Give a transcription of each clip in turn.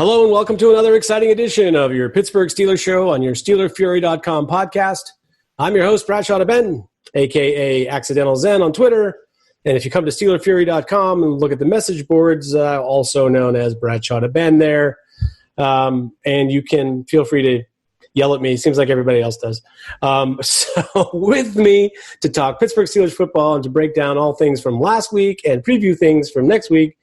Hello and welcome to another exciting edition of your Pittsburgh Steelers show on your SteelerFury.com podcast. I'm your host, Bradshaw Ben, a.k.a. Accidental Zen on Twitter. And if you come to SteelerFury.com and look at the message boards, also known as Bradshaw Ben there, and you can feel free to yell at me. Seems like everybody else does. So with me to talk Pittsburgh Steelers football and to break down all things from last week and preview things from next week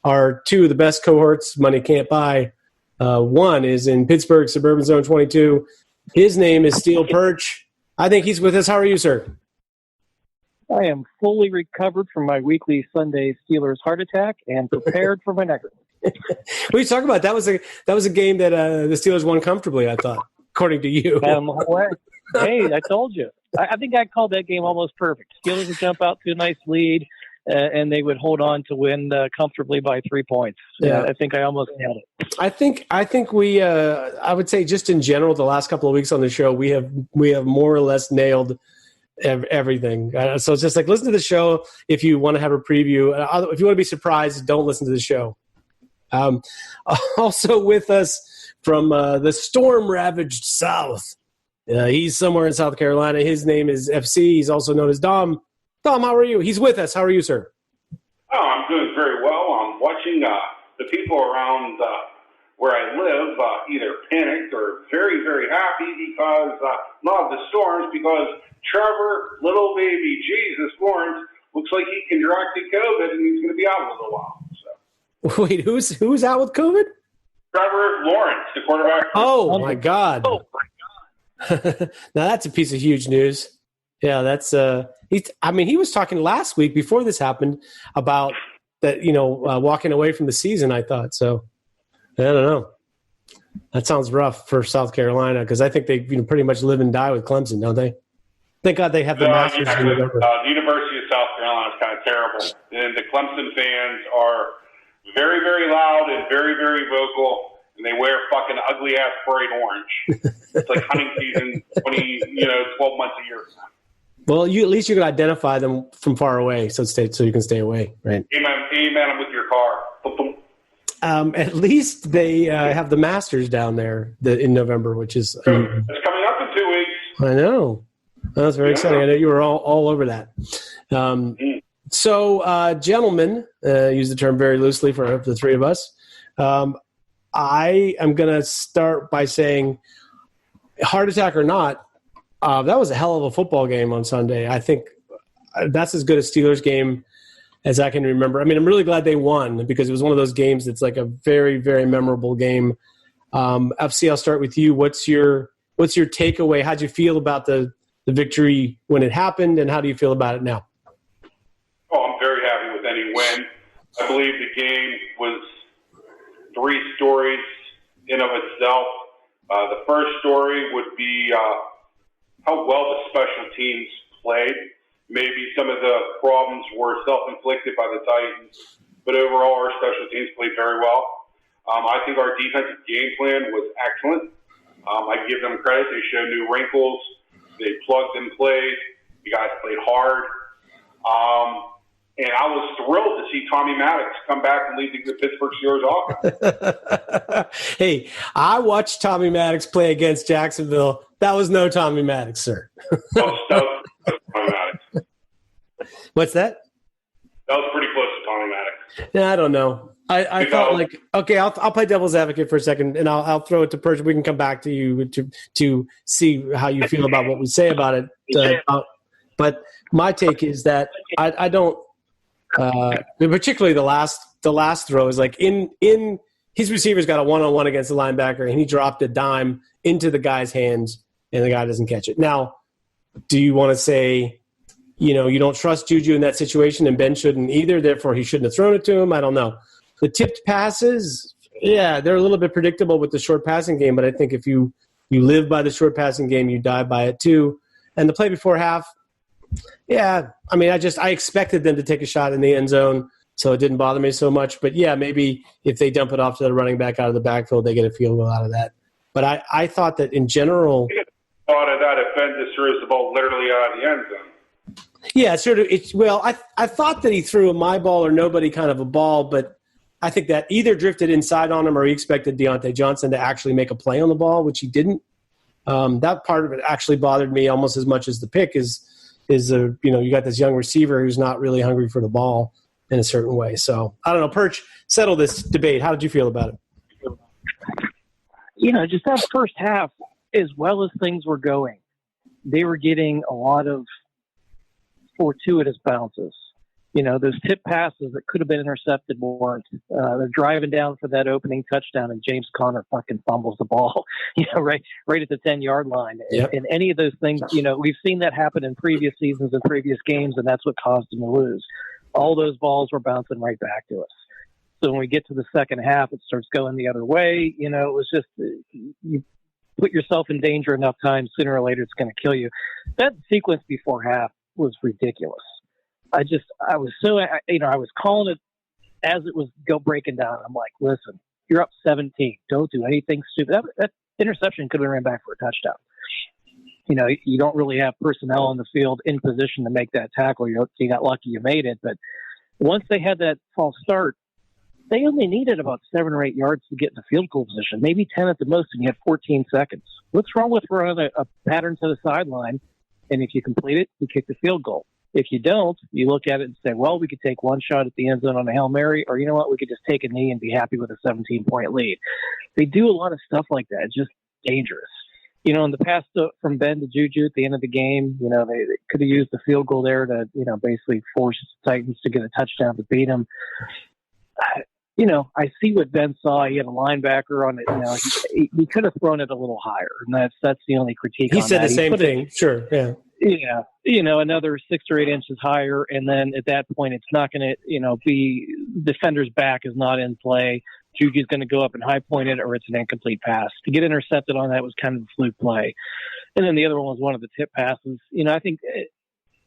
are two of the best cohorts money can't buy. One is in Pittsburgh, Suburban Zone 22. His name is Steel Perch. I think he's with us. How are you, sir? I am fully recovered from my weekly Sunday Steelers heart attack and prepared for my next one. What are you talking about? That was a game that the Steelers won comfortably, I thought, according to you. Hey, I told you. I think I called that game almost perfect. Steelers would jump out to a nice lead, and they would hold on to win comfortably by 3 points. Yeah, I think I almost nailed it. I think we. I would say just in general, the last couple of weeks on the show, we have more or less nailed everything. So it's just like listen to the show if you want to have a preview. If you want to be surprised, don't listen to the show. Also with us from the storm-ravaged South. He's somewhere in South Carolina. His name is FC. He's also known as Dom. Dom, how are you? He's with us. How are you, sir? Oh, I'm doing very well. I'm watching the people around where I live either panicked or very, very happy because not of the storms, because Trevor, little baby Jesus Lawrence, looks like he contracted COVID and he's going to be out a little while. So. Wait, who's out with COVID? Trevor Lawrence, the quarterback. Oh, my God. Now, that's a piece of huge news. Yeah, that's he was talking last week before this happened about that, walking away from the season, I thought. So, I don't know. That sounds rough for South Carolina because I think they pretty much live and die with Clemson, don't they? Thank God they have the Masters in November. The University of South Carolina is kind of terrible. And the Clemson fans are very, very loud and very, very vocal. And they wear fucking ugly-ass bright orange. It's like hunting season 12 months a year. Well, at least you can identify them from far away, so you can stay away, right? Amen. I'm with your car. At least they have the Masters down there in November, which is... it's coming up in 2 weeks. I know. That's very exciting. I know you were all over that. So, gentlemen, use the term very loosely for the three of us. I am going to start by saying, heart attack or not, that was a hell of a football game on Sunday. I think that's as good a Steelers game as I can remember. I mean, I'm really glad they won because it was one of those games that's like a very, very memorable game. FC, I'll start with you. What's your takeaway? How'd you feel about the victory when it happened, and how do you feel about it now? Oh, I'm very happy with any win. I believe the game was 3 stories in of itself. The first story would be how well the special teams played. Maybe some of the problems were self-inflicted by the Titans, but overall our special teams played very well. I think our defensive game plan was excellent. I give them credit. They showed new wrinkles. They plugged and played. You guys played hard. And I was thrilled to see Tommy Maddox come back and lead the Pittsburgh Steelers offense. Hey, I watched Tommy Maddox play against Jacksonville. That was no Tommy Maddox, sir. That was Tommy Maddox. What's that? That was pretty close to Tommy Maddox. Yeah, I don't know. I felt like, okay, I'll play devil's advocate for a second, and I'll throw it to Perch. We can come back to you to see how you feel about what we say about it. But my take is that I don't. Particularly the last throw is like in his receiver's got a one-on-one against the linebacker, and he dropped a dime into the guy's hands, and the guy doesn't catch it. Now, do you want to say, you don't trust Juju in that situation, and Ben shouldn't either, therefore he shouldn't have thrown it to him? I don't know. The tipped passes, yeah, they're a little bit predictable with the short passing game, but I think if you live by the short passing game, you die by it too. And the play before half, yeah, I mean, I expected them to take a shot in the end zone, so it didn't bother me so much. But, yeah, maybe if they dump it off to the running back out of the backfield, they get a field goal out of that. But I thought that in general – thought of that if Ben just throws the ball literally out of the end zone. Yeah, sort of. I thought that he threw a my ball or nobody kind of a ball, but I think that either drifted inside on him or he expected Deontay Johnson to actually make a play on the ball, which he didn't. That part of it actually bothered me almost as much as the pick is you got this young receiver who's not really hungry for the ball in a certain way. So I don't know. Perch, settle this debate. How did you feel about it? Just that first half, as well as things were going, they were getting a lot of fortuitous bounces. Those tip passes that could have been intercepted weren't. They're driving down for that opening touchdown, and James Conner fucking fumbles the ball, right at the 10-yard line. Yep. And any of those things, we've seen that happen in previous seasons and previous games, and that's what caused them to lose. All those balls were bouncing right back to us. So when we get to the second half, it starts going the other way. It was just you put yourself in danger enough times, sooner or later it's going to kill you. That sequence before half was ridiculous. I was calling it as it was breaking down. I'm like, listen, you're up 17. Don't do anything stupid. That interception could have ran back for a touchdown. You don't really have personnel on the field in position to make that tackle. You got lucky you made it. But once they had that false start, they only needed about 7 or 8 yards to get in the field goal position, maybe 10 at the most, and you had 14 seconds. What's wrong with running a pattern to the sideline? And if you complete it, you kick the field goal. If you don't, you look at it and say, well, we could take one shot at the end zone on a Hail Mary, or you know what, we could just take a knee and be happy with a 17-point lead. They do a lot of stuff like that. It's just dangerous. In the past, from Ben to Juju at the end of the game, they could have used the field goal there to, basically force the Titans to get a touchdown to beat them. I see what Ben saw. He had a linebacker on it. He could have thrown it a little higher, and that's the only critique. He said the same thing. Sure, yeah. Yeah, another 6 or 8 inches higher, and then at that point, it's not going to, be defender's back is not in play. Juju's going to go up and high point it, or it's an incomplete pass. To get intercepted on that was kind of a fluke play, and then the other one was one of the tip passes. I think,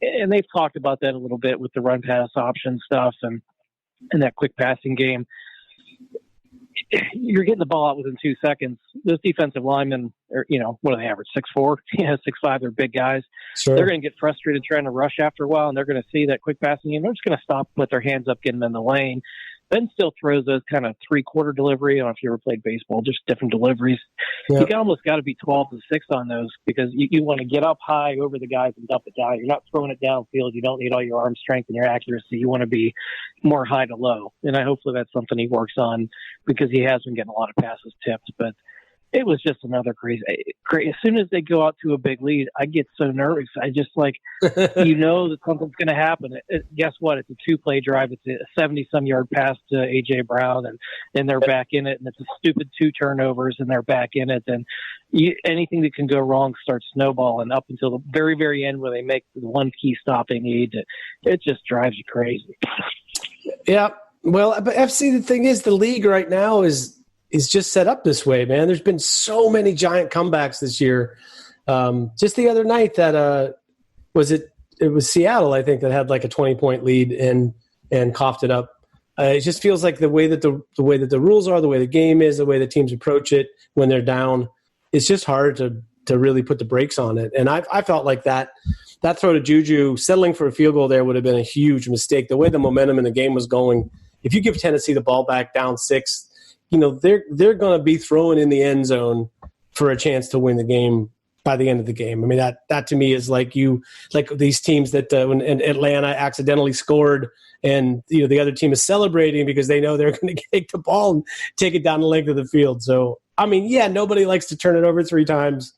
and they've talked about that a little bit with the run pass option stuff and that quick passing game. You're getting the ball out within 2 seconds. Those defensive linemen are, what do they average? 6'4", 6'5", they're big guys. Sure. They're going to get frustrated trying to rush after a while, and they're going to see that quick passing game. They're just going to stop, put their hands up, get them in the lane. Ben still throws those kind of 3-quarter delivery. I don't know if you ever played baseball, just different deliveries. Yep. You almost got to be 12-6 on those because you want to get up high over the guys and dump it down. You're not throwing it downfield. You don't need all your arm strength and your accuracy. You want to be more high to low. And hopefully that's something he works on because he has been getting a lot of passes tipped. But it was just another crazy. As soon as they go out to a big lead, I get so nervous. I just that something's going to happen. Guess what? It's a 2-play drive. It's a 70-some yard pass to A.J. Brown, and they're back in it. And it's a stupid 2 turnovers, and they're back in it. And anything that can go wrong starts snowballing up until the very, very end where they make the one key stop they need. It just drives you crazy. Yeah. Well, but FC, the thing is, the league right now is just set up this way, man. There's been so many giant comebacks this year. Just the other night that it was Seattle, I think, that had like a 20-point lead and coughed it up. It just feels like the way that the rules are, the way the game is, the way the teams approach it when they're down, it's just hard to really put the brakes on it. And I felt like that throw to Juju, settling for a field goal there would have been a huge mistake. The way the momentum in the game was going, if you give Tennessee the ball back down 6, they're going to be throwing in the end zone for a chance to win the game by the end of the game. I mean, that to me is like these teams that when Atlanta accidentally scored and the other team is celebrating because they know they're going to take the ball and take it down the length of the field. So, I mean, yeah, nobody likes to turn it over 3 times.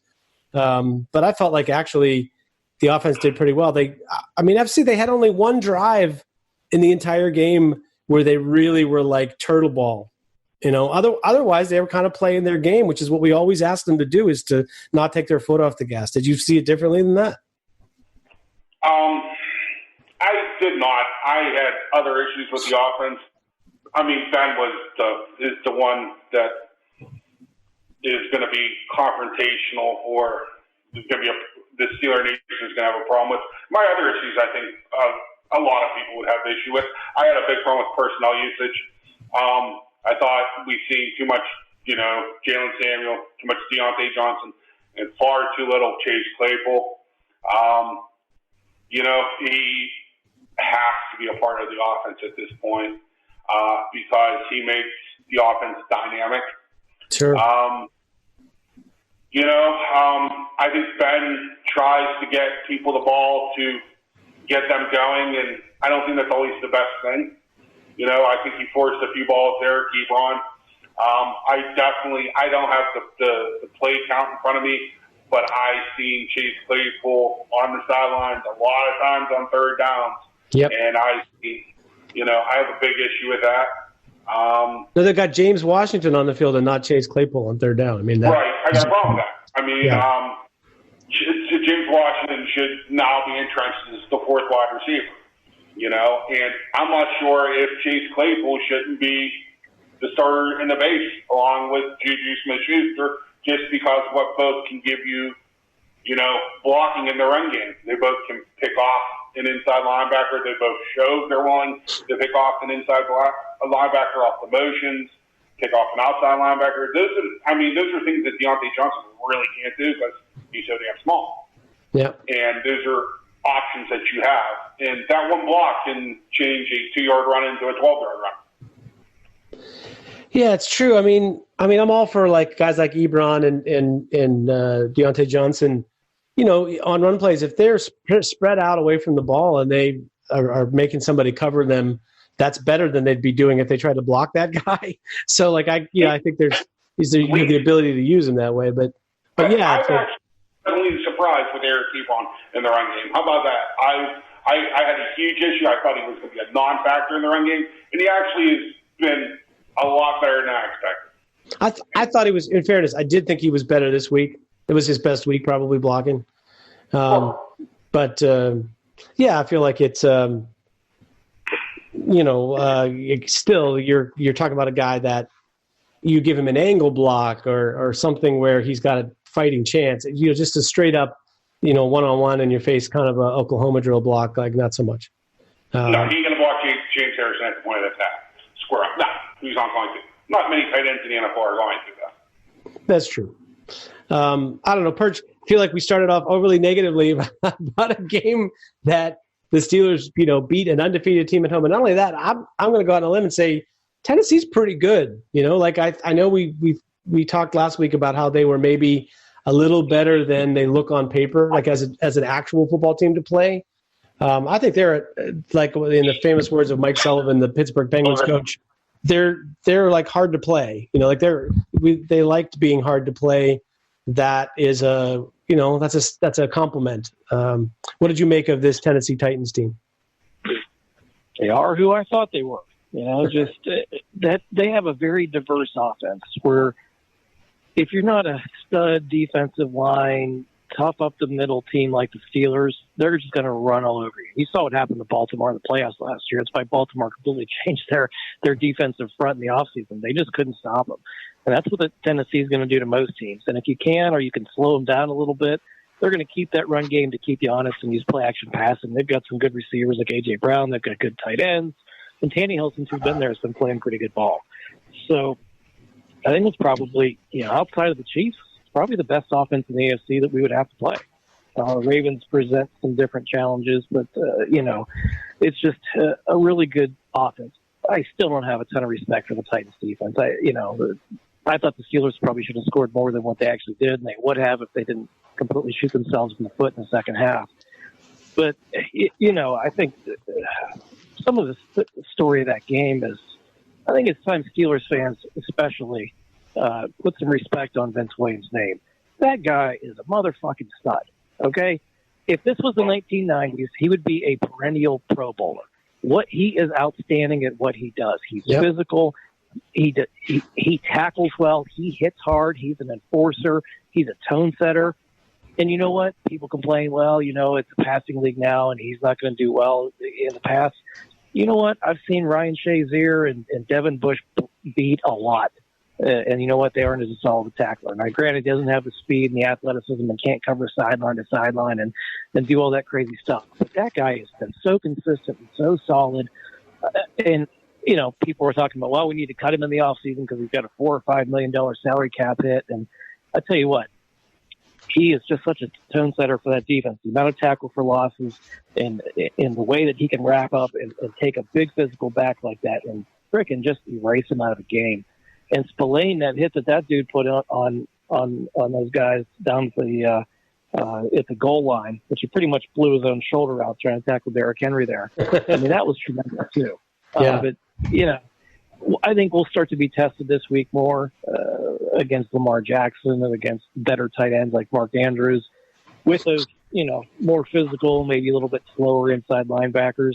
But I felt like actually the offense did pretty well. FC, they had only 1 drive in the entire game where they really were like turtle ball. Otherwise they were kind of playing their game, which is what we always ask them to do, is to not take their foot off the gas. Did you see it differently than that? I did not. I had other issues with the offense. I mean, Ben is the one that is going to be confrontational, or is going to be the Steeler Nation is going to have a problem with. My other issues, I think, a lot of people would have an issue with. I had a big problem with personnel usage. I thought we've seen too much, Jalen Samuel, too much Deontay Johnson, and far too little Chase Claypool. He has to be a part of the offense at this point. because he makes the offense dynamic. Sure. I think Ben tries to get people the ball to get them going, and I don't think that's always the best thing. I think he forced a few balls there, Ebron. I don't have the play count in front of me, but I've seen Chase Claypool on the sidelines a lot of times on third downs. Yep. And I have a big issue with that. No, they got James Washington on the field and not Chase Claypool on third down. Right. I got a problem with that. James Washington should now be entrenched as the fourth wide receiver, and I'm not sure if Chase Claypool shouldn't be the starter in the base along with Juju Smith-Schuster, just because what both can give you, blocking in the run game. They both can pick off an inside linebacker. They both show they're willing to pick off an inside linebacker off the motions, pick off an outside linebacker. Those are things that Deontay Johnson really can't do because he's so damn small. Yeah. And those are options that you have. And that one block can change a 2-yard run into a 12-yard run. Yeah, it's true. I mean, I'm all for like guys like Ebron and Deontay Johnson, on run plays. If they're spread out away from the ball and they are making somebody cover them, that's better than they'd be doing if they tried to block that guy. So, I think you have the ability to use him that way. But yeah, I'm really surprised with Eric Ebron in the run game. How about that? I had a huge issue. I thought he was going to be a non-factor in the run game, and he actually has been a lot better than I expected. I thought he was, in fairness, I did think he was better this week. It was his best week, probably blocking. But I feel like it's, still you're talking about a guy that you give him an angle block or something where he's got a fighting chance. Just a straight up, one-on-one in your face kind of a Oklahoma drill block, not so much. No, he's going to block James Harrison at the point of attack. Square up. No, he's not going to. Not many tight ends in the NFL are going to that. That's true. I don't know, Perch, I feel like we started off overly negatively about a game that the Steelers, beat an undefeated team at home. And not only that, I'm going to go out on a limb and say Tennessee's pretty good. I know we talked last week about how they were maybe a little better than they look on paper, as an actual football team to play. I think they're in the famous words of Mike Sullivan, the Pittsburgh Penguins coach. They're hard to play. They liked being hard to play. That is that's a compliment. What did you make of this Tennessee Titans team? They are who I thought they were. That they have a very diverse offense where if you're not a stud defensive line, tough up the middle team like the Steelers, they're just going to run all over you. You saw what happened to Baltimore in the playoffs last year. It's why Baltimore completely changed their defensive front in the offseason. They just couldn't stop them. And that's what Tennessee is going to do to most teams. And if you can, or you can slow them down a little bit, they're going to keep that run game to keep you honest and use play-action passing. They've got some good receivers like A.J. Brown. They've got good tight ends. And Tannehill, since he's been there, has been playing pretty good ball. So I think it's probably, outside of the Chiefs, it's probably the best offense in the AFC that we would have to play. Ravens present some different challenges, but, it's just a really good offense. I still don't have a ton of respect for the Titans defense. I thought the Steelers probably should have scored more than what they actually did, and they would have if they didn't completely shoot themselves in the foot in the second half. But, I think some of the story of that game is, I think it's time Steelers fans especially put some respect on Vince Williams' name. That guy is a motherfucking stud, okay? If this was the 1990s, he would be a perennial Pro Bowler. He is outstanding at what he does. He's physical. He tackles well. He hits hard. He's an enforcer. He's a tone setter. And you know what? People complain, it's a passing league now, and he's not going to do well in the pass. You know what? I've seen Ryan Shazier and Devin Bush beat a lot. And you know what? They aren't as a solid tackler. Now, granted, he doesn't have the speed and the athleticism and can't cover sideline to sideline and do all that crazy stuff. But that guy has been so consistent and so solid. And, people were talking about, we need to cut him in the offseason because he's got a $4 or $5 million salary cap hit. And I tell you what, he is just such a tone setter for that defense. The amount of tackle for losses and in the way that he can wrap up and take a big physical back like that and frickin' just erase him out of the game. And Spillane, that hit that dude put on those guys down the at the goal line, which he pretty much blew his own shoulder out trying to tackle Derrick Henry there. I mean, that was tremendous too. But I think we'll start to be tested this week more against Lamar Jackson and against better tight ends like Mark Andrews with those, more physical, maybe a little bit slower inside linebackers.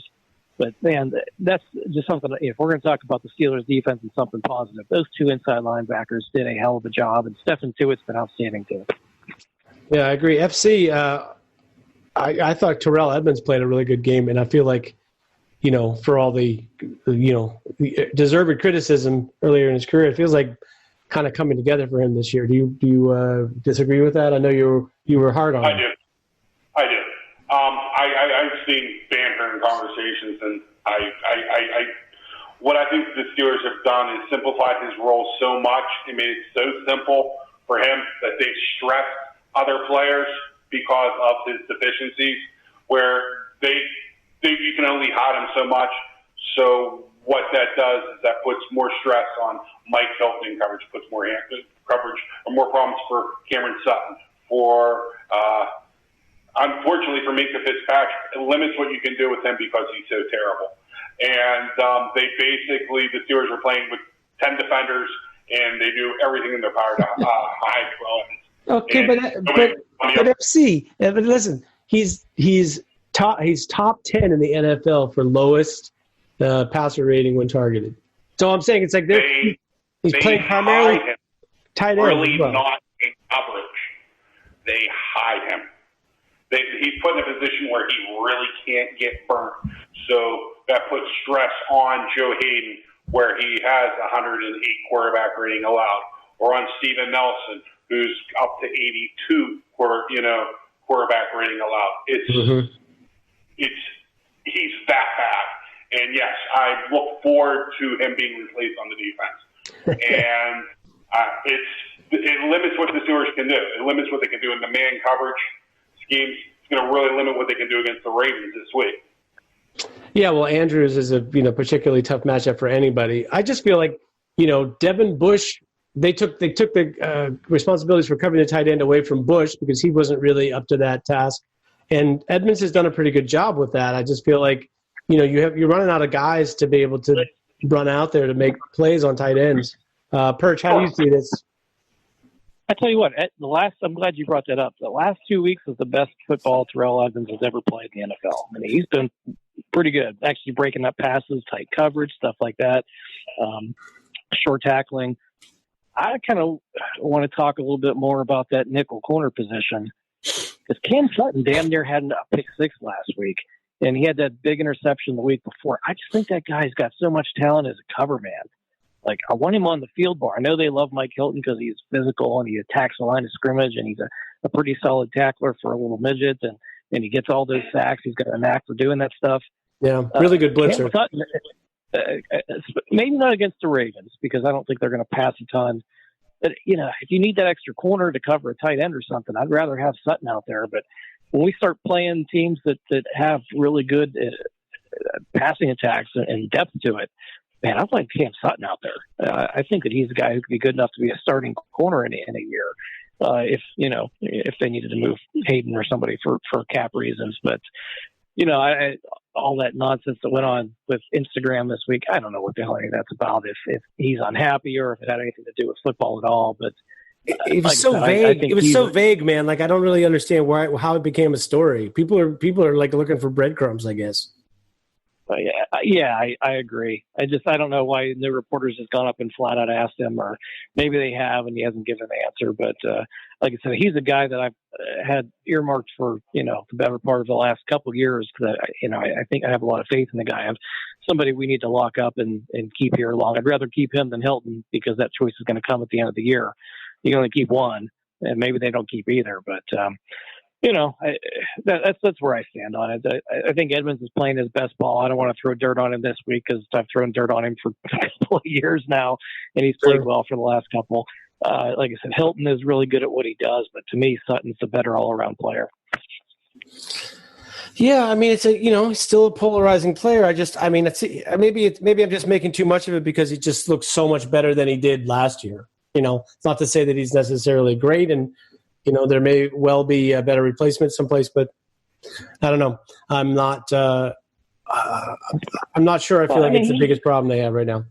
But, man, that's just something – if we're going to talk about the Steelers' defense and something positive, those two inside linebackers did a hell of a job, and Stephen Tuitt's been outstanding too. Yeah, I agree. FC, I thought Terrell Edmonds played a really good game, and I feel like, for all the deserved criticism earlier in his career, it feels like kind of coming together for him this year. Do you disagree with that? I know you were hard on him. I do. I've seen banter and conversations, and what I think the Steelers have done is simplified his role so much and made it so simple for him that they've stressed other players because of his deficiencies, where you can only hide him so much. So what that does is that puts more stress on Mike Hilton in coverage, puts more coverage or more problems for Cameron Sutton. Unfortunately for Minkah Fitzpatrick, it limits what you can do with him because he's so terrible. And the Steelers are playing with 10 defenders, and they do everything in their power to hide Terrell. Okay, but FC. But listen, he's top 10 in the NFL for lowest passer rating when targeted. So I'm saying it's like he's playing primarily tight end. Really not in coverage. They hide him. He's put in a position where he really can't get burnt. So that puts stress on Joe Hayden, where he has 108 quarterback rating allowed, or on Steven Nelson, who's up to 82 quarterback rating allowed. He's that bad. And yes, I look forward to him being replaced on the defense. And it limits what the Steelers can do. It limits what they can do in the man coverage schemes. It's going to really limit what they can do against the Ravens this week. Yeah, well, Andrews is a particularly tough matchup for anybody. I just feel like Devin Bush. They took the responsibilities for covering the tight end away from Bush because he wasn't really up to that task, and Edmonds has done a pretty good job with that. I just feel like you're running out of guys to be able to run out there to make plays on tight ends. Perch, how do you see this? I tell you what, I'm glad you brought that up. The last 2 weeks was the best football Terrell Edmonds has ever played in the NFL. I mean, he's been pretty good, actually breaking up passes, tight coverage, stuff like that, short tackling. I kind of want to talk a little bit more about that nickel corner position because Cam Sutton damn near had a pick six last week, and he had that big interception the week before. I just think that guy's got so much talent as a cover man. Like, I want him on the field more. I know they love Mike Hilton because he's physical and he attacks the line of scrimmage and he's a pretty solid tackler for a little midget and he gets all those sacks. He's got a knack for doing that stuff. Yeah, really good blitzer. Sutton, maybe not against the Ravens because I don't think they're going to pass a ton. But, if you need that extra corner to cover a tight end or something, I'd rather have Sutton out there. But when we start playing teams that have really good passing attacks and depth to it, man, I'd like Cam Sutton out there. I think that he's a guy who could be good enough to be a starting corner in a year if they needed to move Hayden or somebody for cap reasons. But, all that nonsense that went on with Instagram this week, I don't know what the hell any of that's about, if he's unhappy or if it had anything to do with football at all. But it was so vague. It was so vague, man. Like, I don't really understand how it became a story. People are like looking for breadcrumbs, I guess. I agree. I don't know why the reporters has gone up and flat out asked him, or maybe they have and he hasn't given an answer. But like I said, he's a guy that I've had earmarked for the better part of the last couple of years because I think I have a lot of faith in the guy. I'm somebody we need to lock up and keep here long. I'd rather keep him than Hilton because that choice is going to come at the end of the year. You can only keep one, and maybe they don't keep either. But that's where I stand on it. I think Edmonds is playing his best ball. I don't want to throw dirt on him this week because I've thrown dirt on him for a couple of years now, and he's played well for the last couple. Like I said, Hilton is really good at what he does, but to me, Sutton's the better all-around player. Yeah, I mean, he's still a polarizing player. Maybe I'm just making too much of it because he just looks so much better than he did last year. It's not to say that he's necessarily great, and there may well be a better replacement someplace, but I don't know. I'm not sure. I feel like it's the biggest problem they have right now.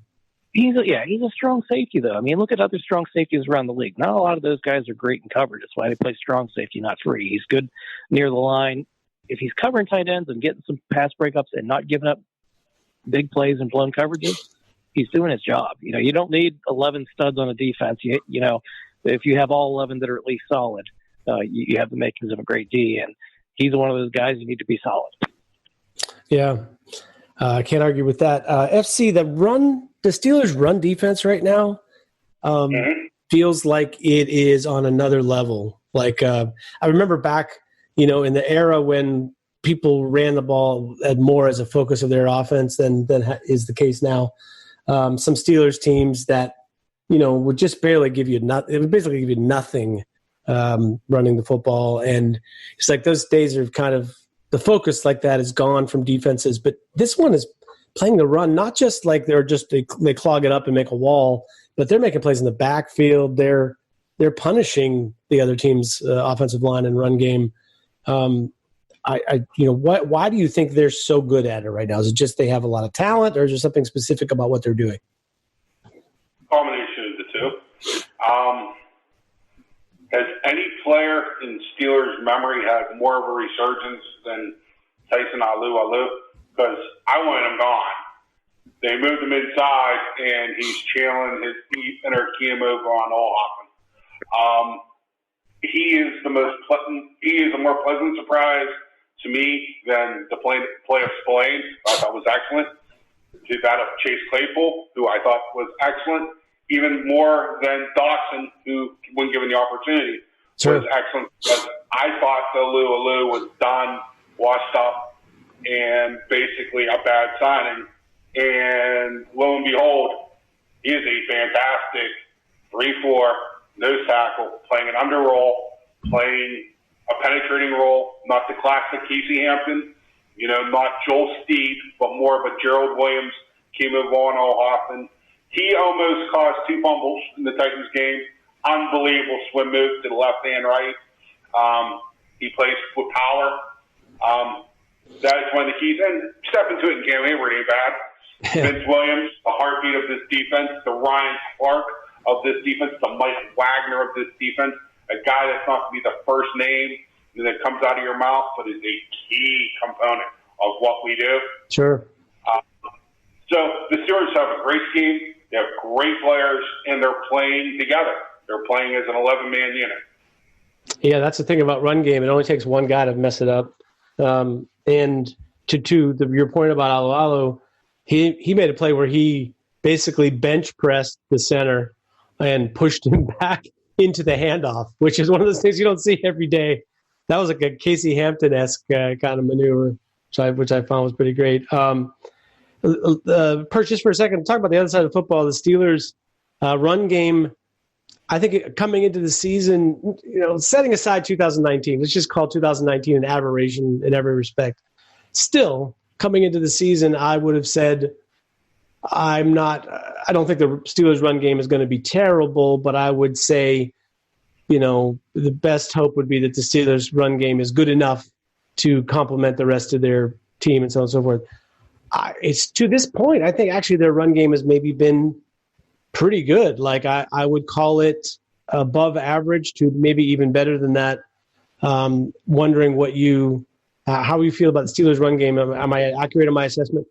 He's a strong safety, though. I mean, look at other strong safeties around the league. Not a lot of those guys are great in coverage. That's why they play strong safety, not free. He's good near the line. If he's covering tight ends and getting some pass breakups and not giving up big plays and blown coverages, he's doing his job. You don't need 11 studs on a defense. If you have all 11 that are at least solid, you have the makings of a great D, and he's one of those guys you need to be solid. Yeah, I can't argue with that. FC, the Steelers' run defense right now feels like it is on another level. Like I remember back, in the era when people ran the ball more as a focus of their offense than is the case now. Some Steelers teams that would just barely give you nothing. It would basically give you nothing running the football, and it's like those days are kind of the focus like that is gone from defenses. But this one is playing the run, not just like they clog it up and make a wall, but they're making plays in the backfield. They're punishing the other team's offensive line and run game. Why do you think they're so good at it right now? Is it just they have a lot of talent, or is there something specific about what they're doing? Combination of the two. Has any player in Steelers' memory had more of a resurgence than Tyson Alu? Because I want him gone. They moved him inside, and he's trailing his deep inner key move on Olhoffen. He is a more pleasant surprise to me than the play of Spillane, I thought was excellent, to that of Chase Claypool, who I thought was excellent, even more than Dawson, who, when given the opportunity, was excellent. But I thought the Alu was done, washed up, and basically a bad signing. And lo and behold, he is a fantastic 3-4 nose tackle, playing an under roll, playing a penetrating role, not the classic Casey Hampton, not Joel Steed, but more of a Gerald Williams, Kimo Vaughn, Olhoffen. He almost caused 2 fumbles in the Titans game. Unbelievable swim move to the left and right. He plays with power. That is one of the keys. And step into it and Cam Hayward ain't bad. Vince Williams, the heartbeat of this defense, the Ryan Clark of this defense, the Mike Wagner of this defense, a guy that's not going to be the first name that comes out of your mouth, but is a key component of what we do. Sure. So the Steelers have a great scheme. They have great players, and they're playing together. They're playing as an 11-man unit. Yeah, that's the thing about run game. It only takes one guy to mess it up. And to your point about Alu, he made a play where he basically bench pressed the center and pushed him back into the handoff, which is one of those things you don't see every day. That was like a Casey Hampton-esque kind of maneuver, which I found was pretty great. Perch, just for a second, talk about the other side of football. The Steelers' run game, I think coming into the season, setting aside 2019, let's just call 2019 an aberration in every respect. Still, coming into the season, I would have said I don't think the Steelers' run game is going to be terrible, but I would say, the best hope would be that the Steelers' run game is good enough to complement the rest of their team and so on and so forth. It's to this point, I think actually their run game has maybe been pretty good. Like I would call it above average to maybe even better than that. Wondering how you feel about the Steelers' run game. Am I accurate in my assessment?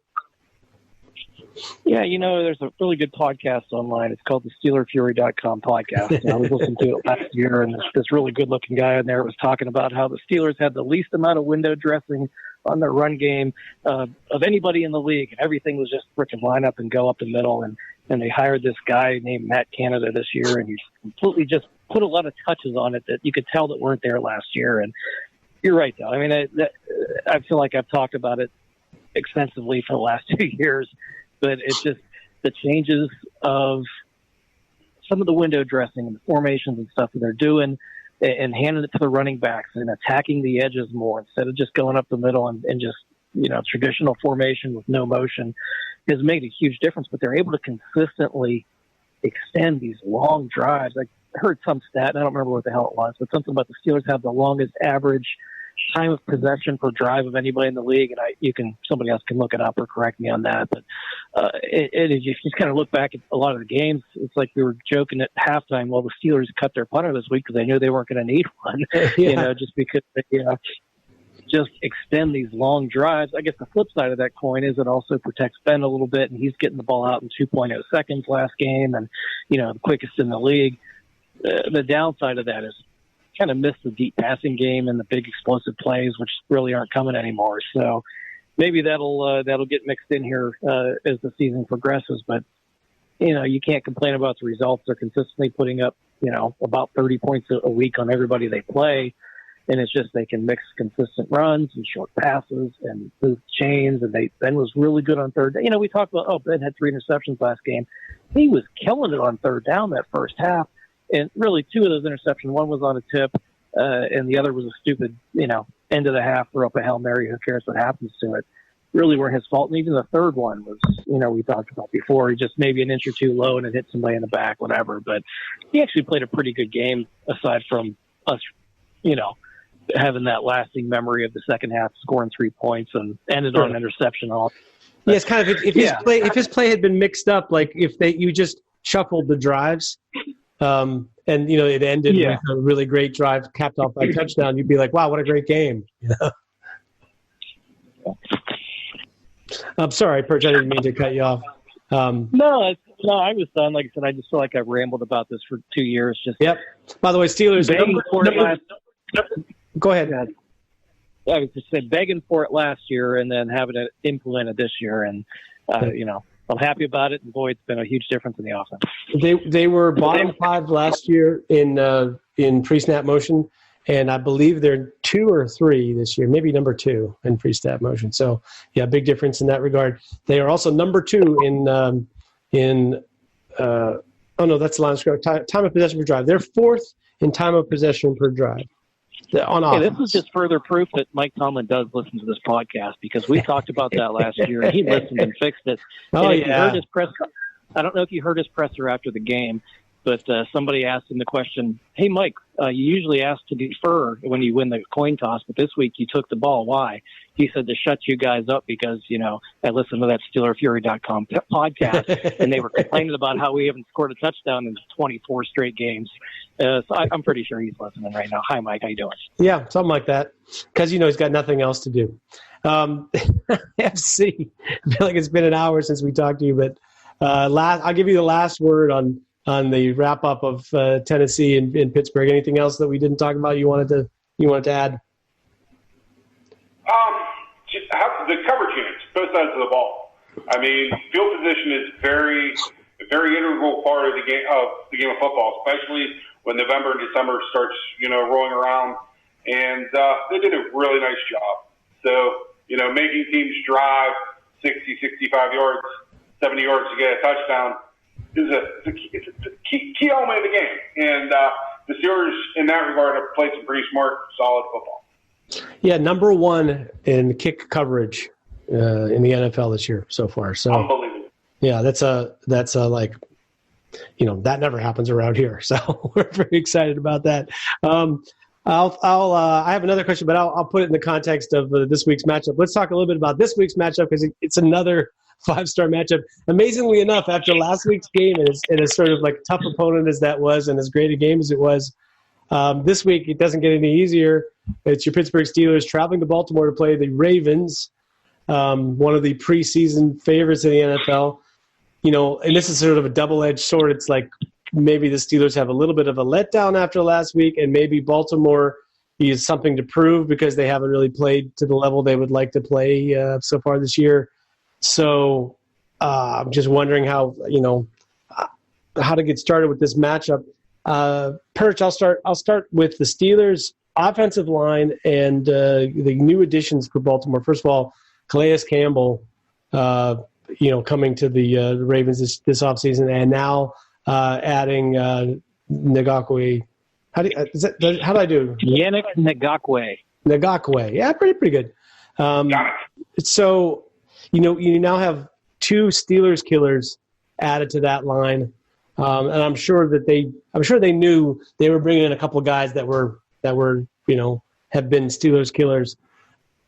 Yeah, there's a really good podcast online. It's called the SteelerFury.com podcast. And I was listening to it last year, and this really good-looking guy in there was talking about how the Steelers had the least amount of window dressing on their run game of anybody in the league, and everything was just freaking line up and go up the middle. And they hired this guy named Matt Canada this year, and he completely just put a lot of touches on it that you could tell that weren't there last year. And you're right, though. I mean, I feel like I've talked about it extensively for the last 2 years. But it's just the changes of some of the window dressing and the formations and stuff that they're doing, and handing it to the running backs and attacking the edges more instead of just going up the middle and just, traditional formation with no motion, has made a huge difference. But they're able to consistently extend these long drives. I heard some stat, and I don't remember what the hell it was, but something about the Steelers have the longest average time of possession per drive of anybody in the league, and somebody else can look it up or correct me on that. But if you just kind of look back at a lot of the games, it's like we were joking at halftime. Well, the Steelers cut their punter this week because they knew they weren't going to need one. Just because they just extend these long drives. I guess the flip side of that coin is it also protects Ben a little bit, and he's getting the ball out in 2.0 seconds last game, and the quickest in the league. The downside of that is kind of missed the deep passing game and the big explosive plays, which really aren't coming anymore. So maybe that'll get mixed in here as the season progresses. But you can't complain about the results. They're consistently putting up about 30 points a week on everybody they play, and it's just they can mix consistent runs and short passes and move chains. And Ben was really good on third down. We talked about Ben had 3 interceptions last game. He was killing it on third down that first half. And really, 2 of those interceptions, one was on a tip, and the other was a stupid, end of the half, throw up a Hail Mary, who cares what happens to it. Really weren't his fault. And even the third one was, we talked about before, he just maybe an inch or 2 low and it hit somebody in the back, whatever. But he actually played a pretty good game, aside from us, having that lasting memory of the second half, scoring 3 points and ended on an interception. Yeah, it's kind of if his play had been mixed up, like if you just shuffled the drives. And it ended with a really great drive capped off by a touchdown. You'd be like, wow, what a great game. I'm sorry, Perch, I didn't mean to cut you off. No, I was done. Like I said, I just feel like I've rambled about this for 2 years. Yep. By the way, Steelers. Go ahead. I was just saying, begging for it last year and then having it implemented this year. And, I'm happy about it, and boy, it's been a huge difference in the offense. They were bottom 5 last year in pre-snap motion, and I believe they're 2 or 3 this year, maybe number 2 in pre-snap motion. So, yeah, big difference in that regard. They are also number 2 that's the line of scrimmage, time of possession per drive. They're 4th in time of possession per drive. On offense. This is just further proof that Mike Tomlin does listen to this podcast, because we talked about that last year and he listened and fixed it. You heard his I don't know if you heard his presser after the game, but somebody asked him the question, hey, Mike, you usually ask to defer when you win the coin toss, but this week you took the ball. Why? He said to shut you guys up because, I listened to that SteelerFury.com podcast, and they were complaining about how we haven't scored a touchdown in 24 straight games. So I'm pretty sure he's listening right now. Hi, Mike. How you doing? Yeah, something like that, because, he's got nothing else to do. FC, I feel like it's been an hour since we talked to you, but I'll give you the last word on the wrap up of Tennessee and Pittsburgh. Anything else that we didn't talk about you wanted to add? Just the coverage units, both sides of the ball. I mean, field position is a very integral part of the game of football, especially when November and December starts, rolling around. And they did a really nice job. So, making teams drive 60, 65 yards, 70 yards to get a touchdown is a key element of the game. And the Steelers, in that regard, have played some pretty smart, solid football. Yeah, number 1 in kick coverage in the NFL this year so far. So unbelievable. Yeah, that's a like, that never happens around here. So we're very excited about that. I have another question, but I'll put it in the context of this week's matchup. Let's talk a little bit about this week's matchup, because it's another 5-star matchup. Amazingly enough, after last week's game, and as sort of like tough opponent as that was, and as great a game as it was, this week it doesn't get any easier. It's your Pittsburgh Steelers traveling to Baltimore to play the Ravens, one of the preseason favorites in the NFL. And this is sort of a double-edged sword. It's like maybe the Steelers have a little bit of a letdown after last week, and maybe Baltimore is something to prove because they haven't really played to the level they would like to play so far this year. So I'm just wondering how to get started with this matchup. Perch, I'll start with the Steelers offensive line and the new additions for Baltimore. First of all, Calais Campbell, coming to the Ravens this offseason, and now adding Ngakwe. How do I do? Yannick Ngakwe. Ngakwe. Yeah, pretty good. So, you now have 2 Steelers killers added to that line, and I'm sure they knew they were bringing in a couple of guys that were have been Steelers killers.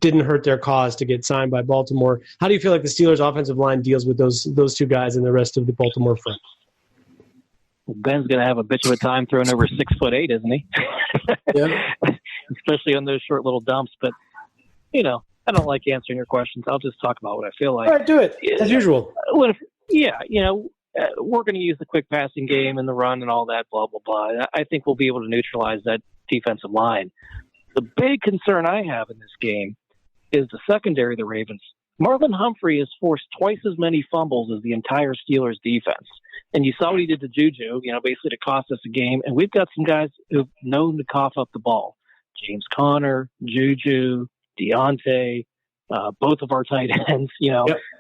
Didn't hurt their cause to get signed by Baltimore. How do you feel like the Steelers' offensive line deals with those 2 guys and the rest of the Baltimore front? Ben's going to have a bitch of a time throwing over 6'8", isn't he? Yeah. Especially on those short little dumps. But, I don't like answering your questions. I'll just talk about what I feel like. All right, do it, as usual. We're going to use the quick passing game and the run and all that, blah, blah, blah. I think we'll be able to neutralize that defensive line. The big concern I have in this game is the secondary of the Ravens. Marlon Humphrey has forced twice as many fumbles as the entire Steelers defense. And you saw what he did to Juju, basically to cost us a game. And we've got some guys who've known to cough up the ball. James Conner, Juju, Deontay, both of our tight ends,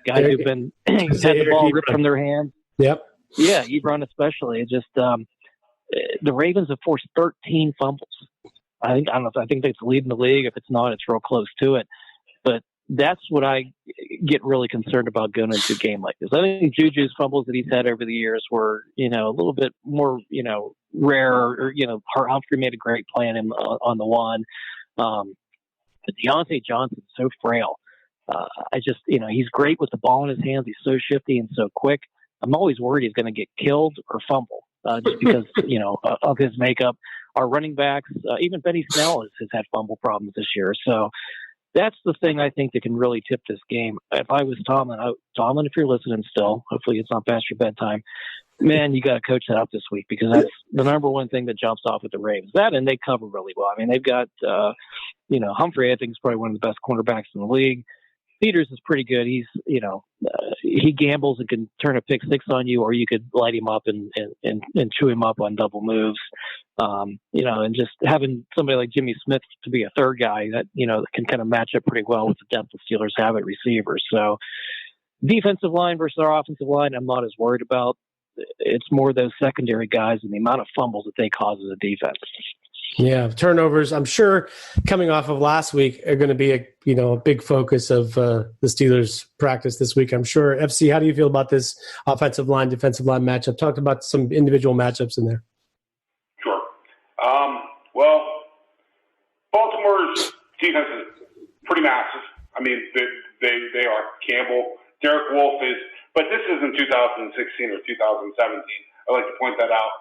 guys who've been had the ball ripped from their hands. Yep. Yeah, Ebron especially. It just the Ravens have forced 13 fumbles. I think that's leading the league. If it's not, it's real close to it. But that's what I get really concerned about going into a game like this. I think Juju's fumbles that he's had over the years were, a little bit more, rare. Or Humphrey made a great play on him on the one. But Deontay Johnson's so frail. He's great with the ball in his hands. He's so shifty and so quick. I'm always worried he's going to get killed or fumble just because, of his makeup. Our running backs, even Benny Snell has had fumble problems this year. So that's the thing I think that can really tip this game. If I was Tomlin, if you're listening still, hopefully it's not past your bedtime, man, you got to coach that up this week because that's the number one thing that jumps off with the Ravens. That and they cover really well. I mean, they've got, Humphrey, I think, is probably one of the best cornerbacks in the league. Peters is pretty good. He's, he gambles and can turn a pick 6 on you, or you could light him up and chew him up on double moves. And just having somebody like Jimmy Smith to be a third guy that, that can kind of match up pretty well with the depth the Steelers have at receivers. So defensive line versus our offensive line, I'm not as worried about. It's more those secondary guys and the amount of fumbles that they cause as a defense. Yeah, turnovers, I'm sure, coming off of last week are going to be a big focus of the Steelers' practice this week, I'm sure. FC, how do you feel about this offensive line, defensive line matchup? Talked about some individual matchups in there. Sure. Well, Baltimore's defense is pretty massive. I mean, they are. Campbell, Derek Wolfe is, but this isn't 2016 or 2017. I like to point that out.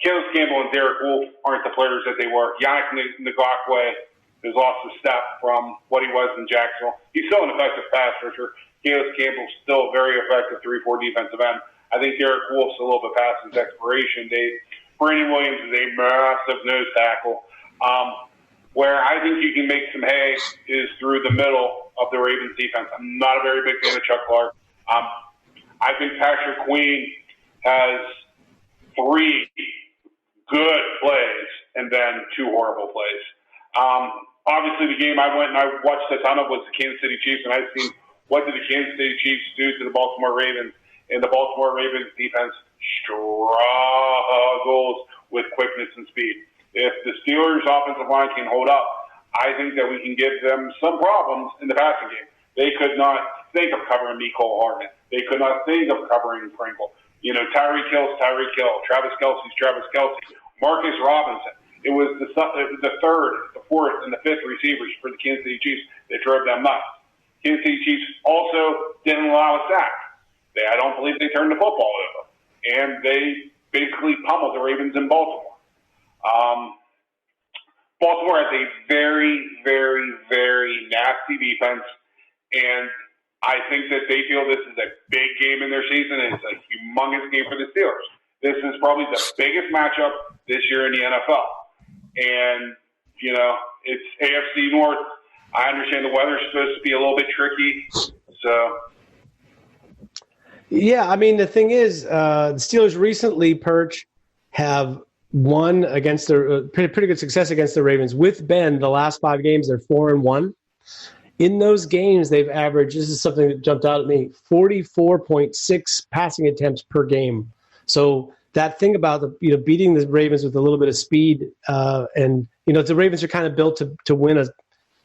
Caleb Campbell and Derek Wolfe aren't the players that they were. Yannick Ngakwe has lost a step from what he was in Jacksonville. He's still an effective pass rusher. Caleb Campbell's still a very effective 3-4 defensive end. I think Derek Wolfe's a little bit past his expiration date. Brandon Williams is a massive nose tackle. Where I think you can make some hay is through the middle of the Ravens defense. I'm not a very big fan of Chuck Clark. I think Patrick Queen has 3 good plays and then 2 horrible plays. Obviously, the game I went and I watched a ton of was the Kansas City Chiefs, and I've seen what did the Kansas City Chiefs do to the Baltimore Ravens, and the Baltimore Ravens defense struggles with quickness and speed. If the Steelers' offensive line can hold up, I think that we can give them some problems in the passing game. They could not think of covering Mecole Hardman. They could not think of covering Pringle. Tyreek Hill's Tyreek Hill. Travis Kelce's Travis Kelce. Marcus Robinson. It was the 3rd, the 4th, and the 5th receivers for the Kansas City Chiefs that drove them nuts. Kansas City Chiefs also didn't allow a sack. I don't believe they turned the football over. And they basically pummeled the Ravens in Baltimore. Baltimore has a very, very, very nasty defense, and I think that they feel this is a big game in their season, and it's a humongous game for the Steelers. This is probably the biggest matchup this year in the NFL. And, it's AFC North. I understand the weather's supposed to be a little bit tricky, so. Yeah, I mean, the thing is, the Steelers recently, Perch, have won against the pretty good success against the Ravens. With Ben, the last 5 games, they're 4-1. In those games, they've averaged, this is something that jumped out at me, 44.6 passing attempts per game. So that thing about beating the Ravens with a little bit of speed, and the Ravens are kind of built to win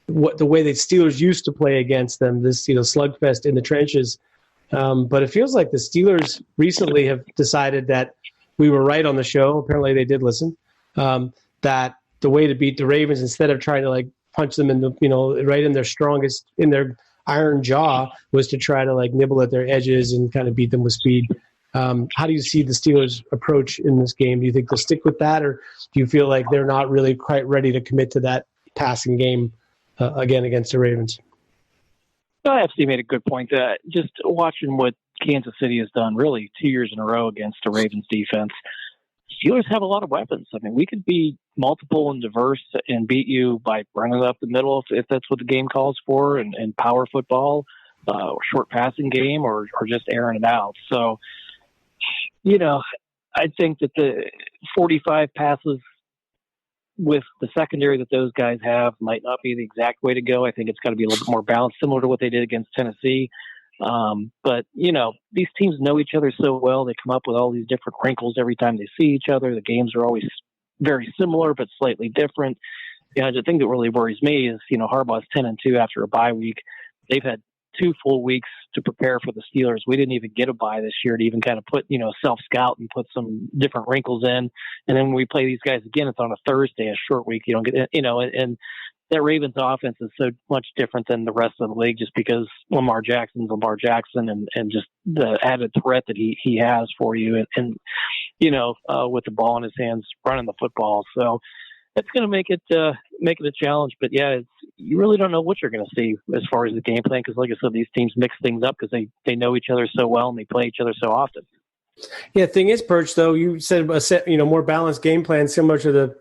the way the Steelers used to play against them, this slugfest in the trenches. But it feels like the Steelers recently have decided that we were right on the show. Apparently they did listen. That the way to beat the Ravens, instead of trying to punch them in the right in their strongest, in their iron jaw, was to try to nibble at their edges and kind of beat them with speed. How do you see the Steelers' approach in this game? Do you think they'll stick with that, or do you feel like they're not really quite ready to commit to that passing game again against the Ravens? FC made a good point. Just watching what Kansas City has done really 2 years in a row against the Ravens defense, Steelers have a lot of weapons. I mean, we could be multiple and diverse and beat you by running up the middle if that's what the game calls for, and power football, or short passing game, or just airing it out. So, I think that the 45 passes with the secondary that those guys have might not be the exact way to go. I think it's got to be a little bit more balanced, similar to what they did against Tennessee. But these teams know each other so well. They come up with all these different wrinkles every time they see each other. The games are always very similar, but slightly different. The thing that really worries me is, Harbaugh's 10-2 after a bye week. They've had 2 full weeks to prepare for the Steelers. We didn't even get a bye this year to even kind of put, self-scout and put some different wrinkles in. And then when we play these guys again, it's on a Thursday, a short week. You don't get, and that Ravens offense is so much different than the rest of the league, just because Lamar Jackson's Lamar Jackson, and just the added threat that he has for you, and with the ball in his hands, running the football. So it's going to make it a challenge. But yeah, you really don't know what you're going to see as far as the game plan, because like I said, these teams mix things up because they know each other so well and they play each other so often. Yeah, thing is, Perch, though, you said more balanced game plan similar to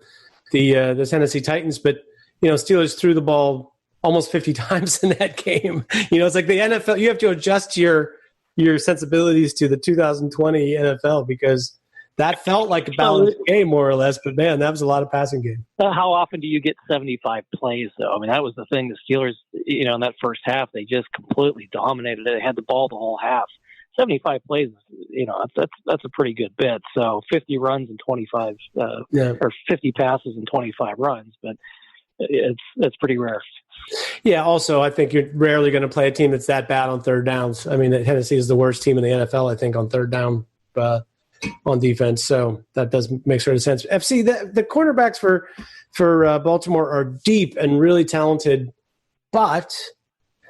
the Tennessee Titans, but Steelers threw the ball almost 50 times in that game. It's like the NFL. You have to adjust your sensibilities to the 2020 NFL, because that felt like a balanced game, more or less. But, man, that was a lot of passing game. How often do you get 75 plays, though? I mean, that was the thing. The Steelers, in that first half, they just completely dominated it. They had the ball the whole half. 75 plays, that's a pretty good bit. So 50 runs and 25 or 50 passes and 25 runs. But it's pretty rare. Yeah, also, I think you're rarely going to play a team that's that bad on third downs. I mean, Tennessee is the worst team in the NFL, I think, on third down on defense. So that does make sort of sense. FC, the cornerbacks for Baltimore are deep and really talented, but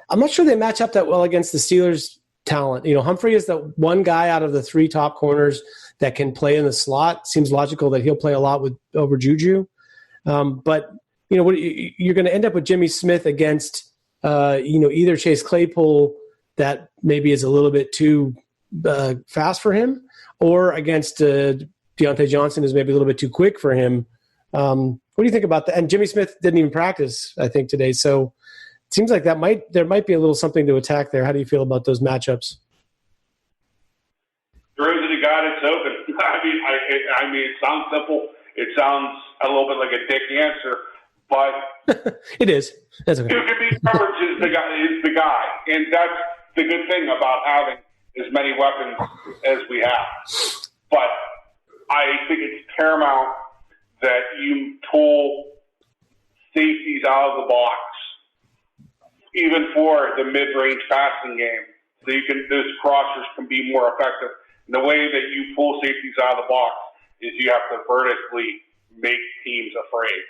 I'm not sure they match up that well against the Steelers' talent. Humphrey is the one guy out of the 3 top corners that can play in the slot. Seems logical that he'll play a lot over Juju. But you're going to end up with Jimmy Smith against, either Chase Claypool, that maybe is a little bit too fast for him, or against Deontay Johnson, who's maybe a little bit too quick for him. What do you think about that? And Jimmy Smith didn't even practice, I think, today. So it seems like there might be a little something to attack there. How do you feel about those matchups? Throws it to God, it's open. I mean, it sounds simple. It sounds a little bit like a dick answer. But it is. That's okay. Coverage is the guy, and that's the good thing about having as many weapons as we have. But I think it's paramount that you pull safeties out of the box, even for the mid-range passing game, so those crossers can be more effective. And the way that you pull safeties out of the box is you have to vertically make teams afraid.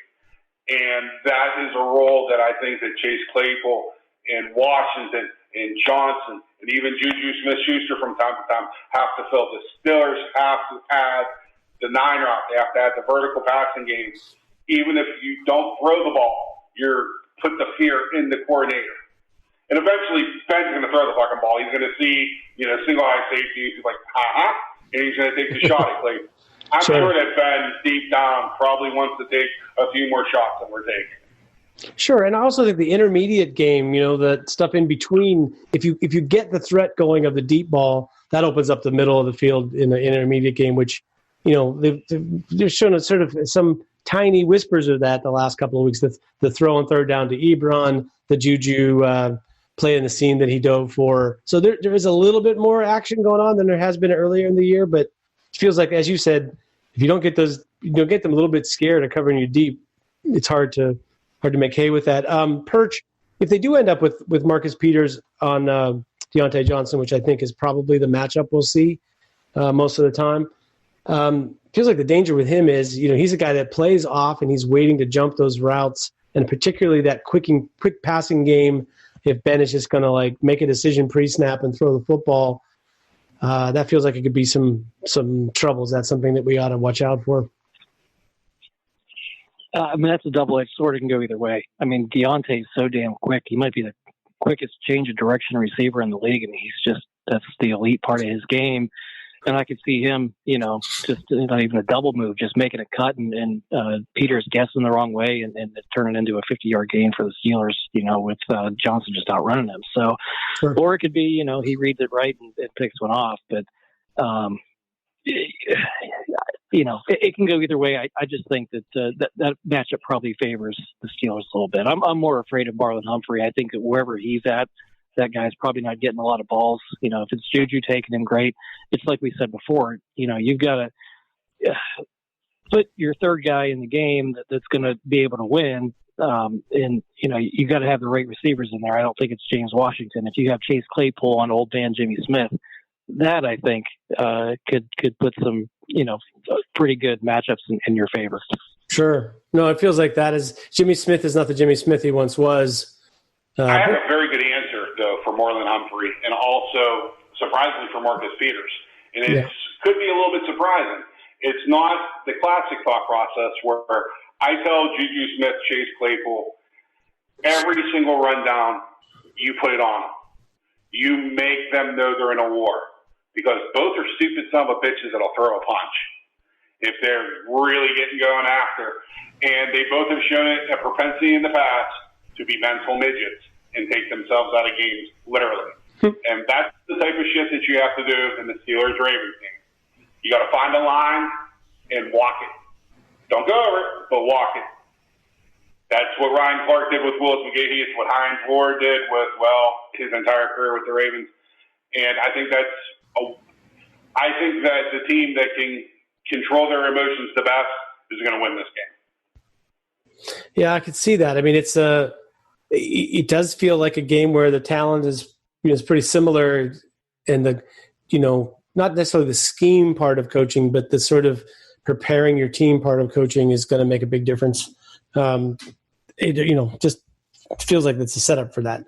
And that is a role that I think that Chase Claypool and Washington and Johnson and even Juju Smith-Schuster from time to time have to fill. The Steelers have to add the 9-route. They have to add the vertical passing game. Even if you don't throw the ball, you're put the fear in the coordinator. And eventually, Ben's going to throw the fucking ball. He's going to see, single-high safety. He's like, and he's going to take the shot at Claypool. I'm sure that Ben, deep down, probably wants to take a few more shots than we're taking. Sure, and I also think the intermediate game, the stuff in between, if you get the threat going of the deep ball, that opens up the middle of the field in the intermediate game, which, they've shown a sort of some tiny whispers of that the last couple of weeks. The throw on third down to Ebron, the Juju play in the scene that he dove for. So there is a little bit more action going on than there has been earlier in the year, but feels like, as you said, if you don't get them a little bit scared of covering you deep, it's hard to make hay with that. Perch, if they do end up with Marcus Peters on Deontay Johnson, which I think is probably the matchup we'll see most of the time, feels like the danger with him is, he's a guy that plays off and he's waiting to jump those routes, and particularly that quick passing game. If Ben is just going to make a decision pre-snap and throw the football, that feels like it could be some troubles. That's something that we ought to watch out for. That's a double-edged sword. It can go either way. Deontay's so damn quick. He might be the quickest change of direction receiver in the league. That's the elite part of his game. And I could see him, just not even a double move, just making a cut and Peters guessing the wrong way and turning into a 50-yard gain for the Steelers, with Johnson just outrunning him. So, sure. Or it could be, he reads it right and picks one off. But, it can go either way. I just think that matchup probably favors the Steelers a little bit. I'm more afraid of Marlon Humphrey. I think that wherever he's at, that guy's probably not getting a lot of balls. If it's Juju taking him, great. It's like we said before, you've got to put your third guy in the game that's going to be able to win. And you got to have the right receivers in there. I don't think it's James Washington. If you have Chase Claypool on old man Jimmy Smith, that I think could put some, pretty good matchups in your favor. Sure. No, it feels like that is Jimmy Smith is not the Jimmy Smith he once was. I have a very good answer, though, for Marlon Humphrey, and also, surprisingly, for Marcus Peters. And it could be a little bit surprising. It's not the classic thought process where I tell Juju Smith, Chase Claypool, every single rundown, you put it on them. You make them know they're in a war, because both are stupid son of a bitches that'll throw a punch if they're really getting going after. And they both have shown it a propensity in the past to be mental midgets and take themselves out of games, literally. And that's the type of shit that you have to do in the Steelers-Ravens game. You got to find a line and walk it. Don't go over it, but walk it. That's what Ryan Clark did with Willis McGahee. It's what Hines Ward did with, his entire career with the Ravens. And I think that the team that can control their emotions the best is going to win this game. Yeah, I could see that. It does feel like a game where the talent is pretty similar, and the not necessarily the scheme part of coaching, but the sort of preparing your team part of coaching is going to make a big difference. Just feels like it's a setup for that.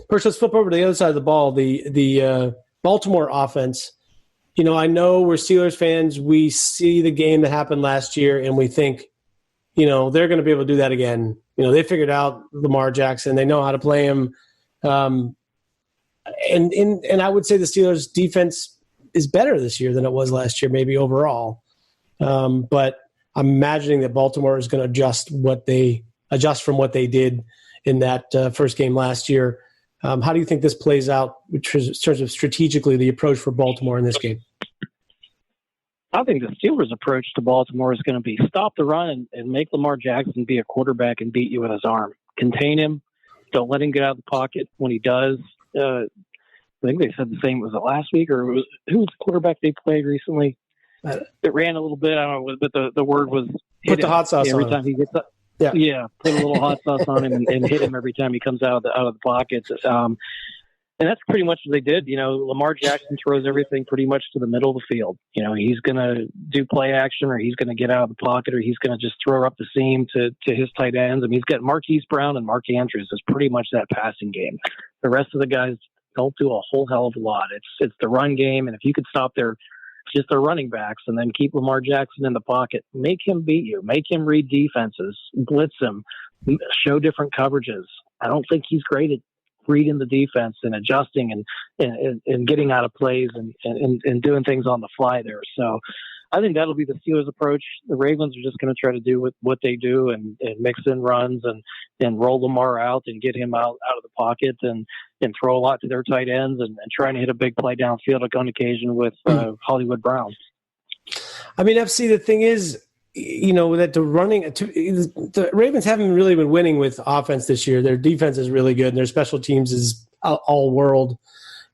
First, let's flip over to the other side of the ball. The Baltimore offense. I know we're Steelers fans. We see the game that happened last year, and we think, they're going to be able to do that again. They figured out Lamar Jackson. They know how to play him. And I would say the Steelers' defense is better this year than it was last year, maybe overall. But I'm imagining that Baltimore is going to adjust from what they did in that first game last year. How do you think this plays out in terms of strategically the approach for Baltimore in this game? I think the Steelers' approach to Baltimore is going to be stop the run and make Lamar Jackson be a quarterback and beat you with his arm. Contain him. Don't let him get out of the pocket when he does. I think they said the same. Was it last week, or who was the quarterback they played recently? It ran a little bit. I don't know, but the word was put the hot sauce every on time him. he gets up. Yeah, put a little hot sauce on him and hit him every time he comes out of the pocket. And that's pretty much what they did. Lamar Jackson throws everything pretty much to the middle of the field. He's going to do play action, or he's going to get out of the pocket, or he's going to just throw up the seam to his tight ends. He's got Marquise Brown and Mark Andrews. It's pretty much that passing game. The rest of the guys don't do a whole hell of a lot. It's the run game, and if you could stop their running backs and then keep Lamar Jackson in the pocket, make him beat you, make him read defenses, blitz him, show different coverages. I don't think he's great at reading the defense and adjusting and getting out of plays and doing things on the fly there. So I think that'll be the Steelers' approach. The Ravens are just going to try to do what they do and mix in runs and roll Lamar out and get him out of the pocket and throw a lot to their tight ends and trying to hit a big play downfield on occasion with Hollywood Brown. FC, the thing is, that the Ravens haven't really been winning with offense this year. Their defense is really good, and their special teams is all world,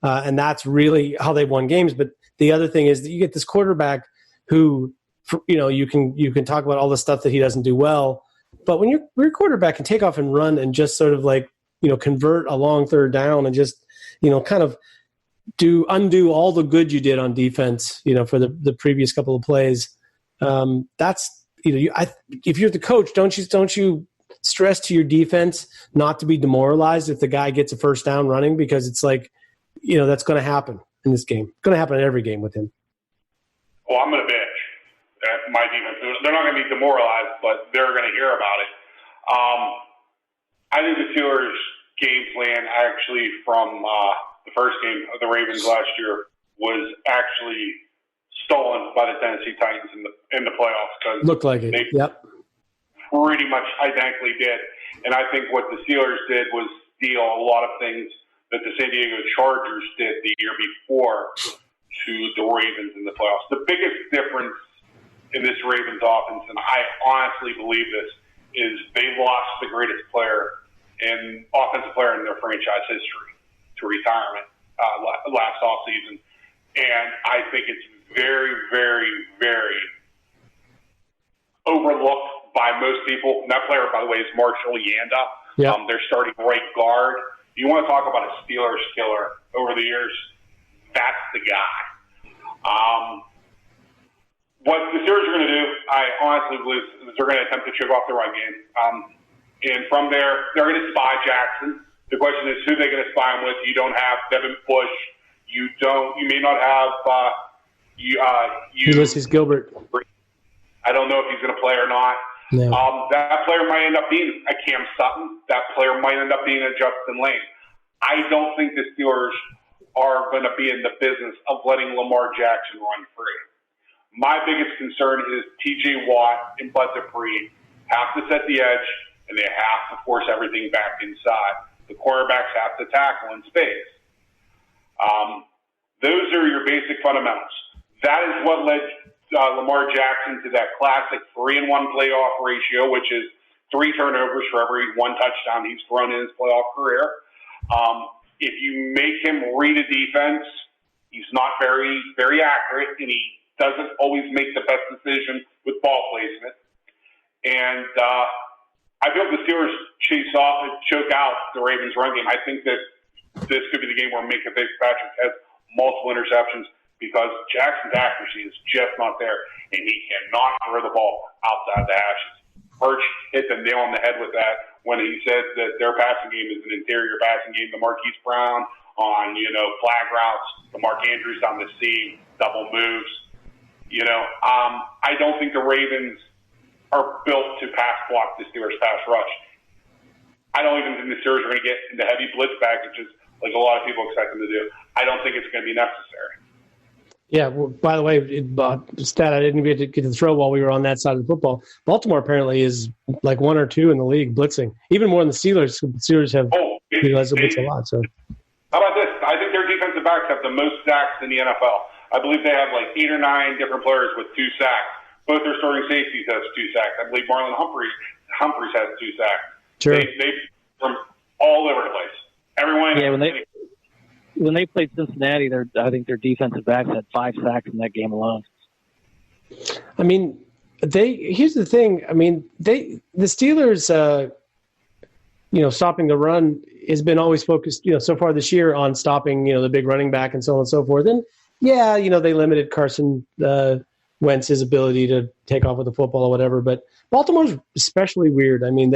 and that's really how they won games. But the other thing is that you get this quarterback who, you can talk about all the stuff that he doesn't do well, but when your quarterback can take off and run and just sort of like, convert a long third down and just, kind of undo all the good you did on defense, for the previous couple of plays. That's, if you're the coach, don't you stress to your defense not to be demoralized if the guy gets a first down running, because it's like, that's going to happen in this game. It's going to happen in every game with him. Well, I'm going to bitch at my defense. They're not going to be demoralized, but they're going to hear about it. I think the Steelers' game plan actually from the first game of the Ravens last year was actually stolen by the Tennessee Titans in the playoffs. Cause looked like it. Yep. Pretty much identically did. And I think what the Steelers did was steal a lot of things that the San Diego Chargers did the year before to the Ravens in the playoffs. The biggest difference in this Ravens offense, and I honestly believe this, is they lost the greatest offensive player in their franchise history to retirement last offseason. And I think it's very, very, very overlooked by most people. And that player, by the way, is Marshall Yanda. Yeah. They're starting right guard. You want to talk about a Steelers killer over the years? That's the guy. What the Steelers are going to do, I honestly believe, is they're going to attempt to choke off the run game. And from there, they're going to spy Jackson. The question is, who they're going to spy him with. You don't have Devin Bush. You may not have Ulysses Gilbert. I don't know if he's going to play or not. No. That player might end up being a Cam Sutton. That player might end up being a Justin Lane. I don't think the Steelers are going to be in the business of letting Lamar Jackson run free. My biggest concern is T.J. Watt and Bud Dupree have to set the edge, and they have to force everything back inside. The quarterbacks have to tackle in space. Those are your basic fundamentals. That is what led Lamar Jackson to that classic 3-1 playoff ratio, which is 3 turnovers for every 1 touchdown he's thrown in his playoff career. If you make him read a defense, he's not very, very accurate, and he doesn't always make the best decision with ball placement. And I feel the Steelers choke out the Ravens' run game. I think that this could be the game where Minkah Fitzpatrick has multiple interceptions because Jackson's accuracy is just not there, and he cannot throw the ball outside the hashes. Perch hit the nail on the head with that when he said that their passing game is an interior passing game. The Marquise Brown on, flag routes, the Mark Andrews on the seam, double moves. I don't think the Ravens are built to pass block the Steelers' pass rush. I don't even think the Steelers are going to get into heavy blitz packages like a lot of people expect them to do. I don't think it's going to be necessary. Yeah, well, by the way, stat I didn't get to throw while we were on that side of the football. Baltimore apparently is like 1 or 2 in the league blitzing, even more than the Steelers. The Steelers have utilized the blitz a lot. So, how about this? I think their defensive backs have the most sacks in the NFL. I believe they have like 8 or 9 different players with 2 sacks. Both their starting safeties have 2 sacks. I believe Marlon Humphreys has 2 sacks. Sure. They from all over the place. Everyone. Yeah, when they played Cincinnati, I think their defensive backs had 5 sacks in that game alone. I mean, here's the thing. I mean, the Steelers, stopping the run has been always focused, so far this year on stopping, the big running back and so on and so forth. And yeah, they limited Carson Wentz's ability to take off with the football or whatever. But Baltimore's especially weird. I mean,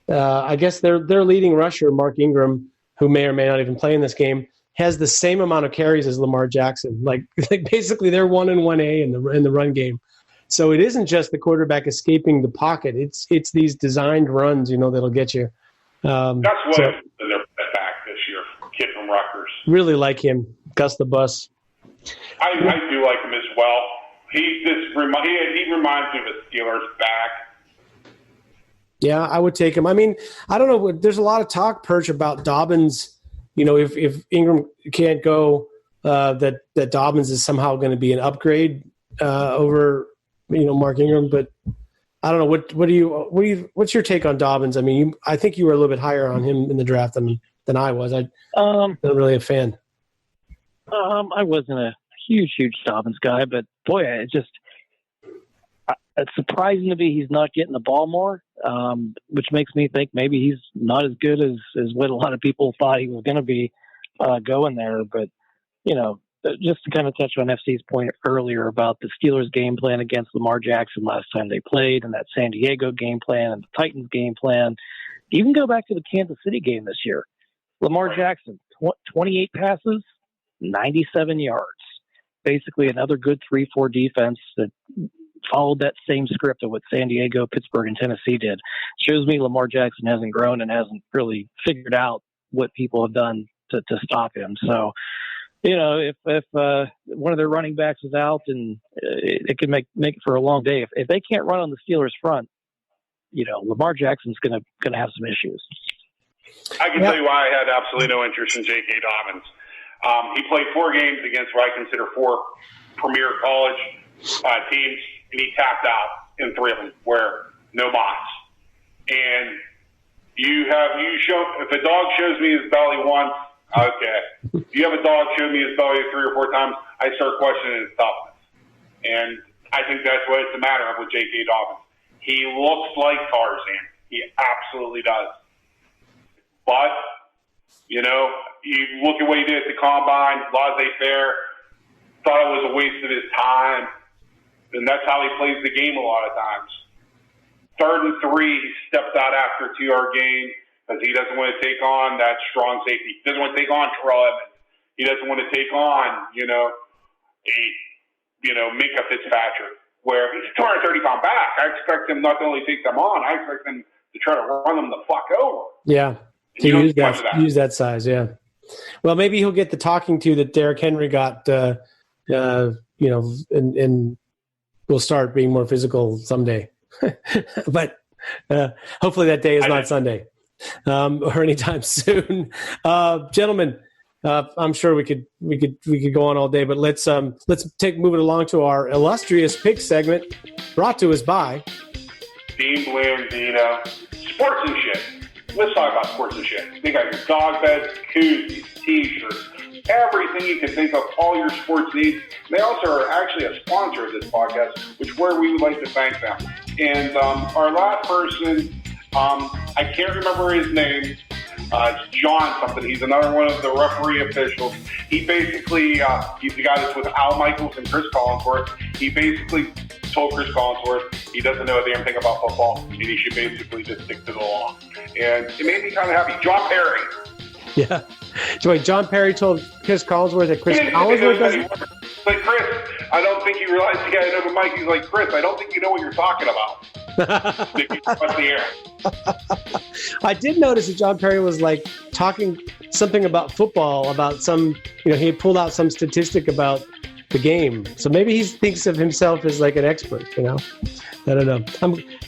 I guess their leading rusher, Mark Ingram, who may or may not even play in this game, has the same amount of carries as Lamar Jackson. Like basically they're 1 and 1A in the run game. So it isn't just the quarterback escaping the pocket. It's these designed runs, that'll get you. That's what they're back this year. Kid from Rutgers. Really like him, Gus the Bus. I do like him as well. He reminds me of a Steelers back. Yeah, I would take him. I mean, I don't know. There's a lot of talk, Perch, about Dobbins. If Ingram can't go, that Dobbins is somehow going to be an upgrade over, Mark Ingram. But I don't know. What's your take on Dobbins? I mean, I think you were a little bit higher on him in the draft than I was. I'm not really a fan. I wasn't a huge Dobbins guy, but boy, it's surprising to me he's not getting the ball more, which makes me think maybe he's not as good as what a lot of people thought he was going to be going there. But, just to kind of touch on FC's point earlier about the Steelers' game plan against Lamar Jackson last time they played, and that San Diego game plan and the Titans game plan, even go back to the Kansas City game this year. Lamar Jackson, 28 passes, 97 yards. Basically another good 3-4 defense that followed that same script of what San Diego, Pittsburgh, and Tennessee did. Shows me Lamar Jackson hasn't grown and hasn't really figured out what people have done to stop him. So, if one of their running backs is out, and it can make it for a long day. If they can't run on the Steelers front, Lamar Jackson's going to have some issues. I can tell you why I had absolutely no interest in J.K. Dobbins. He played 4 games against what I consider 4 premier college teams, and he tapped out in 3 of them where no box. And if a dog shows me his belly once, okay. If you have a dog show me his belly 3 or 4 times, I start questioning his toughness. And I think that's what it's a matter of with J.K. Dobbins. He looks like Tarzan. He absolutely does. But, you look at what he did at the Combine, laissez-faire, thought it was a waste of his time. And that's how he plays the game a lot of times. 3rd and 3, he steps out after a 2-yard gain because he doesn't want to take on that strong safety. He doesn't want to take on Terrell Edmonds. He doesn't want to take on, Minka Fitzpatrick, where he's a 230-pound back. I expect him not to only take them on, I expect him to try to run them the fuck over. Yeah, to use that size, yeah. Well, maybe he'll get the talking to that Derrick Henry got, and will start being more physical someday. But hopefully that day is not Sunday or anytime soon. Gentlemen, I'm sure we could go on all day, but let's move it along to our illustrious pick segment, brought to us by Dean Blandino. Sports and shit. Let's talk about sports and shit. They got your dog beds, koozies, t-shirts, everything you can think of, all your sports needs. They also are actually a sponsor of this podcast, where we would like to thank them. And our last person, I can't remember his name. It's John something. He's another one of the referee officials. He basically, he's the guy that's with Al Michaels and Chris Collinsworth. He basically told Chris Collinsworth he doesn't know a damn thing about football, and he should basically just stick to the law. And it made me kind of happy. John Perry. Yeah. So wait, John Perry told Chris Collinsworth that Chris Collinsworth doesn't... Like, Chris, I don't think you realize you got to know the mic. He's like, Chris, I don't think you know what you're talking about. I did notice that John Perry was like talking something about football, about some, he had pulled out some statistic about the game. So maybe he thinks of himself as like an expert, I don't know.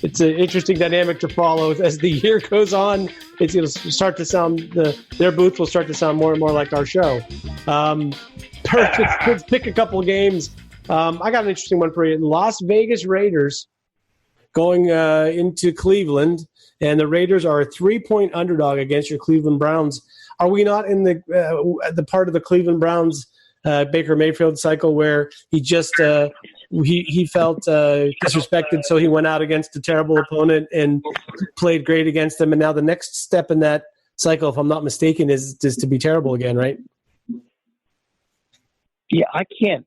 It's an interesting dynamic to follow as the year goes on. It's going to start to sound, their booth will start to sound more and more like our show. Let's pick a couple of games. I got an interesting one for you. Las Vegas Raiders going into Cleveland, and the Raiders are a 3-point underdog against your Cleveland Browns. Are we not in the part of the Cleveland Browns Baker Mayfield cycle where he just he felt disrespected, so he went out against a terrible opponent and played great against them, and now the next step in that cycle, if I'm not mistaken, is to be terrible again, right? Yeah, I can't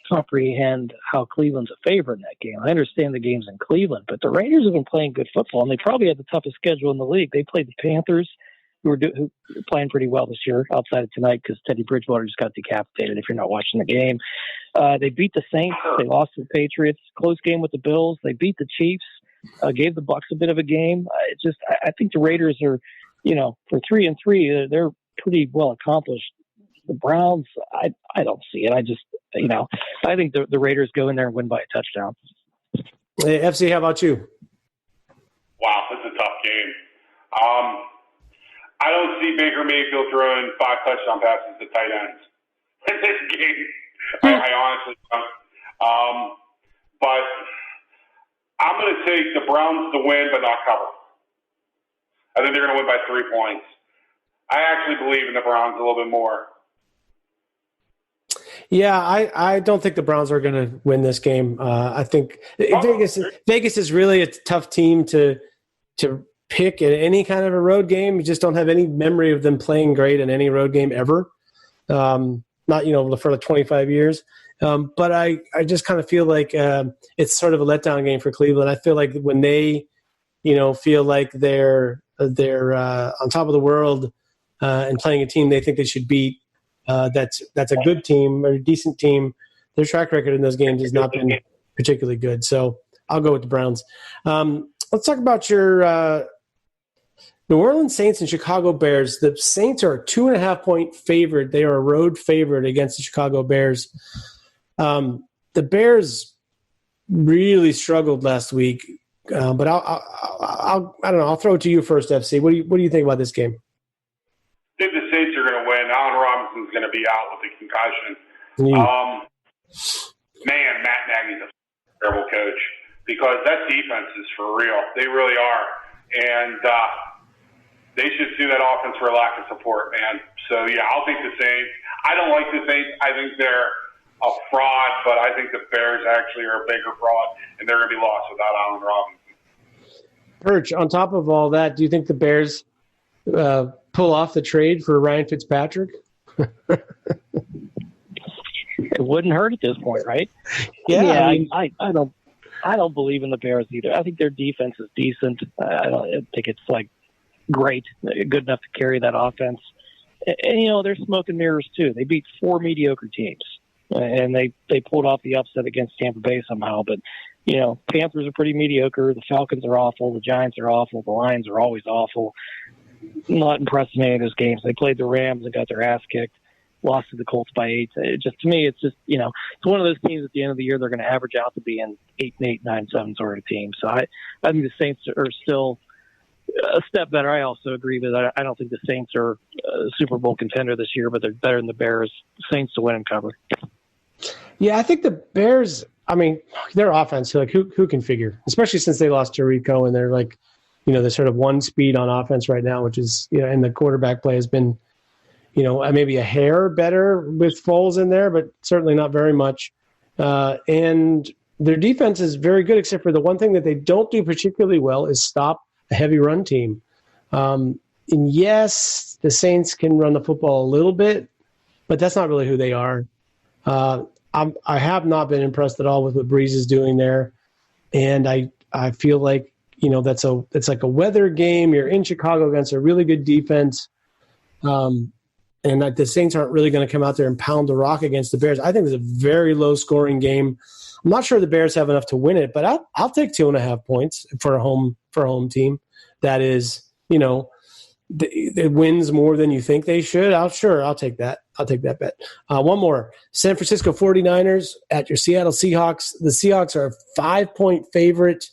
comprehend how Cleveland's a favorite in that game. I understand the game's in Cleveland, but the Raiders have been playing good football, and they probably had the toughest schedule in the league. They played the Panthers, who are playing pretty well this year, outside of tonight because Teddy Bridgewater just got decapitated if you're not watching the game. They beat the Saints. They lost to the Patriots. Close game with the Bills. They beat the Chiefs. Gave the Bucs a bit of a game. I think the Raiders are, for 3-3, they're pretty well accomplished. The Browns, I don't see it. I think the Raiders go in there and win by a touchdown. Hey, FC, how about you? Wow, that's a tough game. I don't see Baker Mayfield throwing 5 touchdown passes to tight ends in this game. I honestly don't. But I'm going to take the Browns to win but not cover. I think they're going to win by 3 points. I actually believe in the Browns a little bit more. Yeah, I don't think the Browns are going to win this game. I think Vegas is really a tough team to pick in any kind of a road game. You just don't have any memory of them playing great in any road game ever. Not for like 25 years. But I just kind of feel like it's sort of a letdown game for Cleveland. I feel like when they feel like they're on top of the world and playing a team they think they should beat. That's a good team or a decent team. Their track record in those games has not been particularly good. So I'll go with the Browns. Let's talk about your New Orleans Saints and Chicago Bears. The Saints are a 2.5-point favorite. They are a road favorite against the Chicago Bears. The Bears really struggled last week, but I don't know. I'll throw it to you first, FC. What do you think about this game? I think the Saints are going to win. Allen Robinson's going to be out with a concussion. Man, Matt Nagy's a terrible coach because that defense is for real. They really are. And they should sue that offense for a lack of support, man. So, yeah, I'll take the Saints. I don't like the Saints. I think they're a fraud, but I think the Bears actually are a bigger fraud, and they're going to be lost without Allen Robinson. Perch, on top of all that, do you think the Bears pull off the trade for Ryan Fitzpatrick? It wouldn't hurt at this point, right? Yeah, I don't believe in the Bears either. I think their defense is decent. I don't think it's like great, good enough to carry that offense. And they're smoke and mirrors too. They beat 4 mediocre teams, and they pulled off the upset against Tampa Bay somehow. But Panthers are pretty mediocre. The Falcons are awful. The Giants are awful. The Lions are always awful. Not impressed in any of those games. They played the Rams and got their ass kicked. Lost to the Colts by 8. To me, it's one of those teams at the end of the year they're going to average out to be an 8-8, 9-7 sort of team. So I think the Saints are still a step better. I also agree that I don't think the Saints are a Super Bowl contender this year, but they're better than the Bears. Saints to win and cover. Yeah, I think the Bears. I mean, their offense. Like who can figure? Especially since they lost Tirico and they're like, they're sort of one speed on offense right now, which is and the quarterback play has been, maybe a hair better with Foles in there, but certainly not very much. And their defense is very good, except for the one thing that they don't do particularly well is stop a heavy run team. And yes, the Saints can run the football a little bit, but that's not really who they are. I have not been impressed at all with what Breeze is doing there. And I feel like, it's like a weather game. You're in Chicago against a really good defense. And that the Saints aren't really going to come out there and pound the rock against the Bears. I think it's a very low-scoring game. I'm not sure the Bears have enough to win it, but I'll take 2.5 points for a home team. That is, it wins more than you think they should. I'll take that. I'll take that bet. One more. San Francisco 49ers at your Seattle Seahawks. The Seahawks are a 5-point favorite.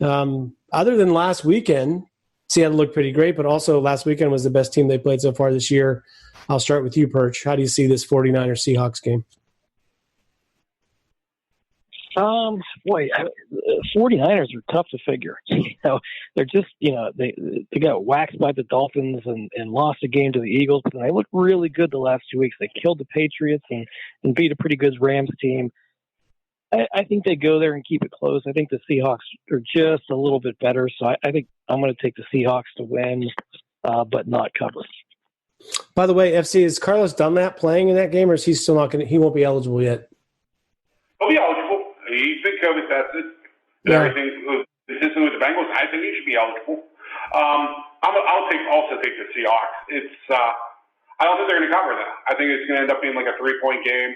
Other than last weekend, Seattle looked pretty great, but also last weekend was the best team they played so far this year. I'll start with you, Perch. How do you see this 49ers-Seahawks game? 49ers are tough to figure. They're just, they got waxed by the Dolphins and lost a game to the Eagles, but they looked really good the last 2 weeks. They killed the Patriots and beat a pretty good Rams team. I think they go there and keep it close. I think the Seahawks are just a little bit better, so I think I'm going to take the Seahawks to win, but not cover. By the way, FC, is Carlos Dunlap playing in that game, or is he still not going to – he won't be eligible yet? He'll be eligible. He's been COVID tested. Everything was consistent with the Bengals. I think he should be eligible. I'll also take the Seahawks. I don't think they're going to cover that. I think it's going to end up being like a 3-point game.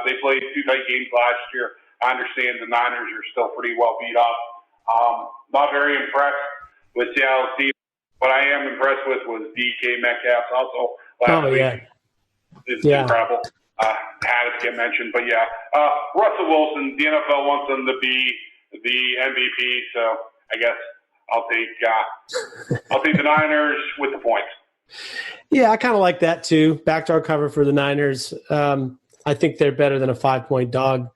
They played 2 tight games last year. I understand the Niners are still pretty well beat up. Not very impressed with Seattle's team. What I am impressed with was DK Metcalf also last week. It's incredible. Had to get mentioned. But, Russell Wilson, the NFL wants him to be the MVP, so I guess I'll take the Niners with the points. Yeah, I kind of like that too. Backdoor cover for the Niners. I think they're better than a 5-point dog.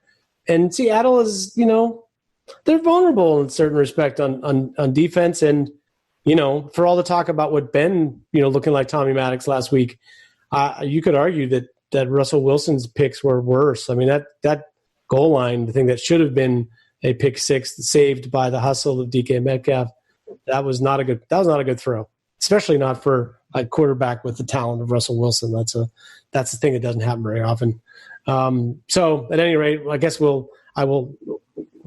And Seattle is, they're vulnerable in certain respect on defense. And, for all the talk about what Ben, looking like Tommy Maddox last week, you could argue that Russell Wilson's picks were worse. I mean, that goal line, the thing that should have been a pick six saved by the hustle of DK Metcalf, that was not a good throw, especially not for a quarterback with the talent of Russell Wilson. That's the thing that doesn't happen very often. So at any rate, I guess I will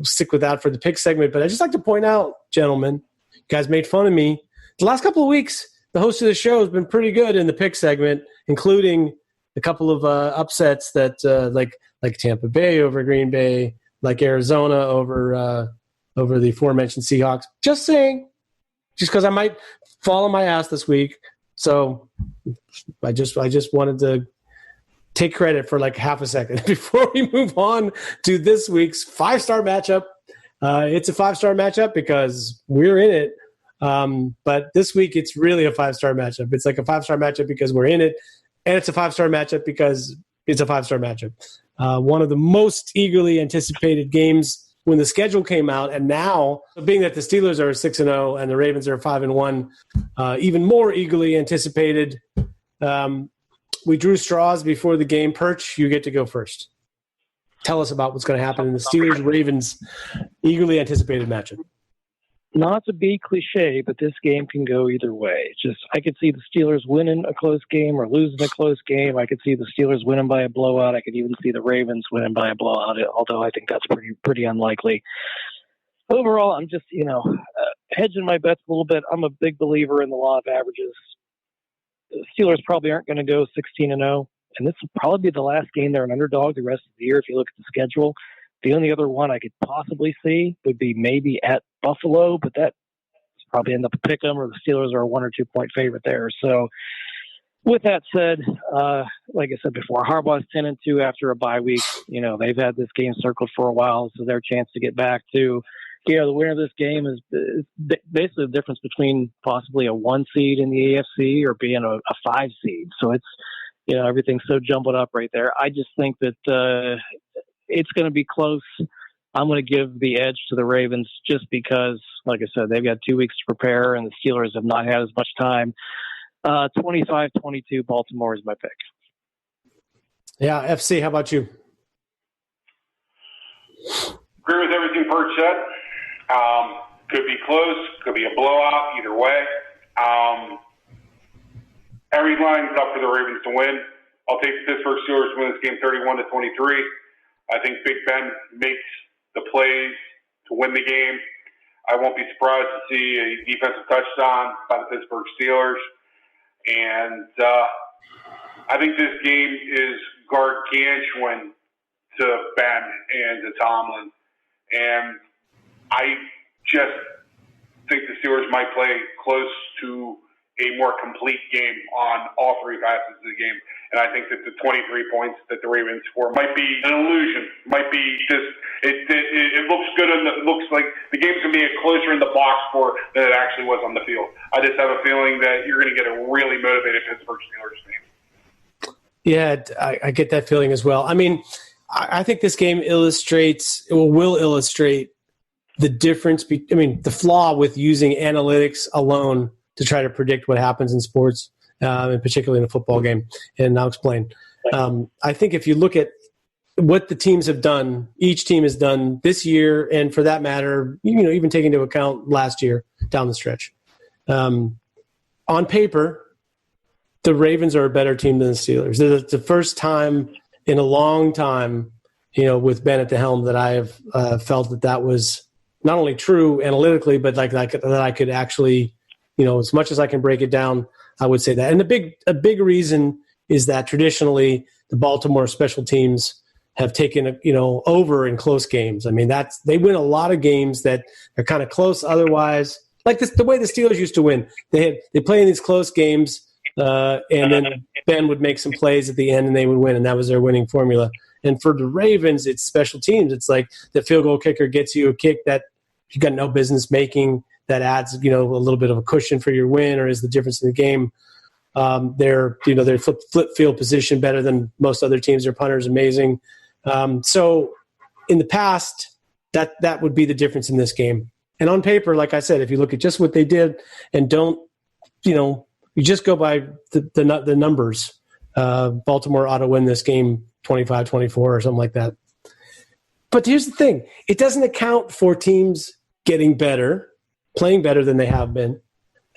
stick with that for the pick segment. But I just like to point out, gentlemen, you guys made fun of me. The last couple of weeks, the host of the show has been pretty good in the pick segment, including a couple of upsets that like Tampa Bay over Green Bay, like Arizona over the aforementioned Seahawks. Just saying, just because I might fall on my ass this week. So I just wanted to take credit for like half a second before we move on to this week's 5-star matchup. It's a 5-star matchup because we're in it. But this week it's really a 5-star matchup. It's like a 5-star matchup because we're in it, and it's a 5-star matchup because it's a 5-star matchup. One of the most eagerly anticipated games when the schedule came out, and now being that the Steelers are 6-0 and the Ravens are 5-1, even more eagerly anticipated. We drew straws before the game. Perch, you get to go first. Tell us about what's going to happen in the Steelers-Ravens eagerly anticipated matchup. Not to be cliche, but this game can go either way. Just I could see the Steelers winning a close game or losing a close game. I could see the Steelers winning by a blowout. I could even see the Ravens winning by a blowout, although I think that's pretty unlikely. Overall, I'm just, hedging my bets a little bit. I'm a big believer in the law of averages. The Steelers probably aren't going to go 16-0, and this will probably be the last game they're an underdog the rest of the year if you look at the schedule. The only other one I could possibly see would be maybe at Buffalo, but that probably end up a pick 'em, or the Steelers are a 1 or 2 point favorite there. So with that said, like I said before, Harbaugh's 10-2 after a bye week. They've had this game circled for a while, so their chance to get back to, the winner of this game is basically the difference between possibly a 1 seed in the AFC or being a 5 seed. So it's, everything's so jumbled up right there. I just think that it's going to be close. I'm going to give the edge to the Ravens just because, like I said, they've got 2 weeks to prepare, and the Steelers have not had as much time. 25-22, Baltimore is my pick. Yeah, FC, how about you? Agree with everything Perch said. Could be close, could be a blowout, either way. Every line's up for the Ravens to win. I'll take the Pittsburgh Steelers to win this game 31-23. I think Big Ben makes the plays to win the game. I won't be surprised to see a defensive touchdown by the Pittsburgh Steelers. And I think this game is gargantuan to Ben and to Tomlin. And I just think the Steelers might play close to a more complete game on all 3 facets of the game. And I think that the 23 points that the Ravens score might be an illusion, might be just, it looks good, and it looks like the game's going to be closer in the box score than it actually was on the field. I just have a feeling that you're going to get a really motivated Pittsburgh Steelers team. Yeah, I get that feeling as well. I mean, I think this game will illustrate the difference, the flaw with using analytics alone to try to predict what happens in sports, and particularly in a football game. And I'll explain. I think if you look at what the teams have done, each team has done this year, and for that matter, even taking into account last year down the stretch. On paper, the Ravens are a better team than the Steelers. It's the first time in a long time, with Ben at the helm, that I have felt that was not only true analytically, but that I could actually, as much as I can break it down, I would say that. And a big reason is that traditionally the Baltimore special teams have taken over in close games. I mean, they win a lot of games that are kind of close otherwise. Like the way the Steelers used to win, they play in these close games, and then Ben would make some plays at the end and they would win, and that was their winning formula. And for the Ravens, it's special teams. It's like the field goal kicker gets you a kick that you got no business making, that adds a little bit of a cushion for your win or is the difference in the game. They're flip field position better than most other teams. Their punter is amazing. So in the past, that would be the difference in this game. And on paper, like I said, if you look at just what they did and don't, you just go by the numbers, Baltimore ought to win this game 25-24 or something like that. But here's the thing. It doesn't account for teams getting better, playing better than they have been,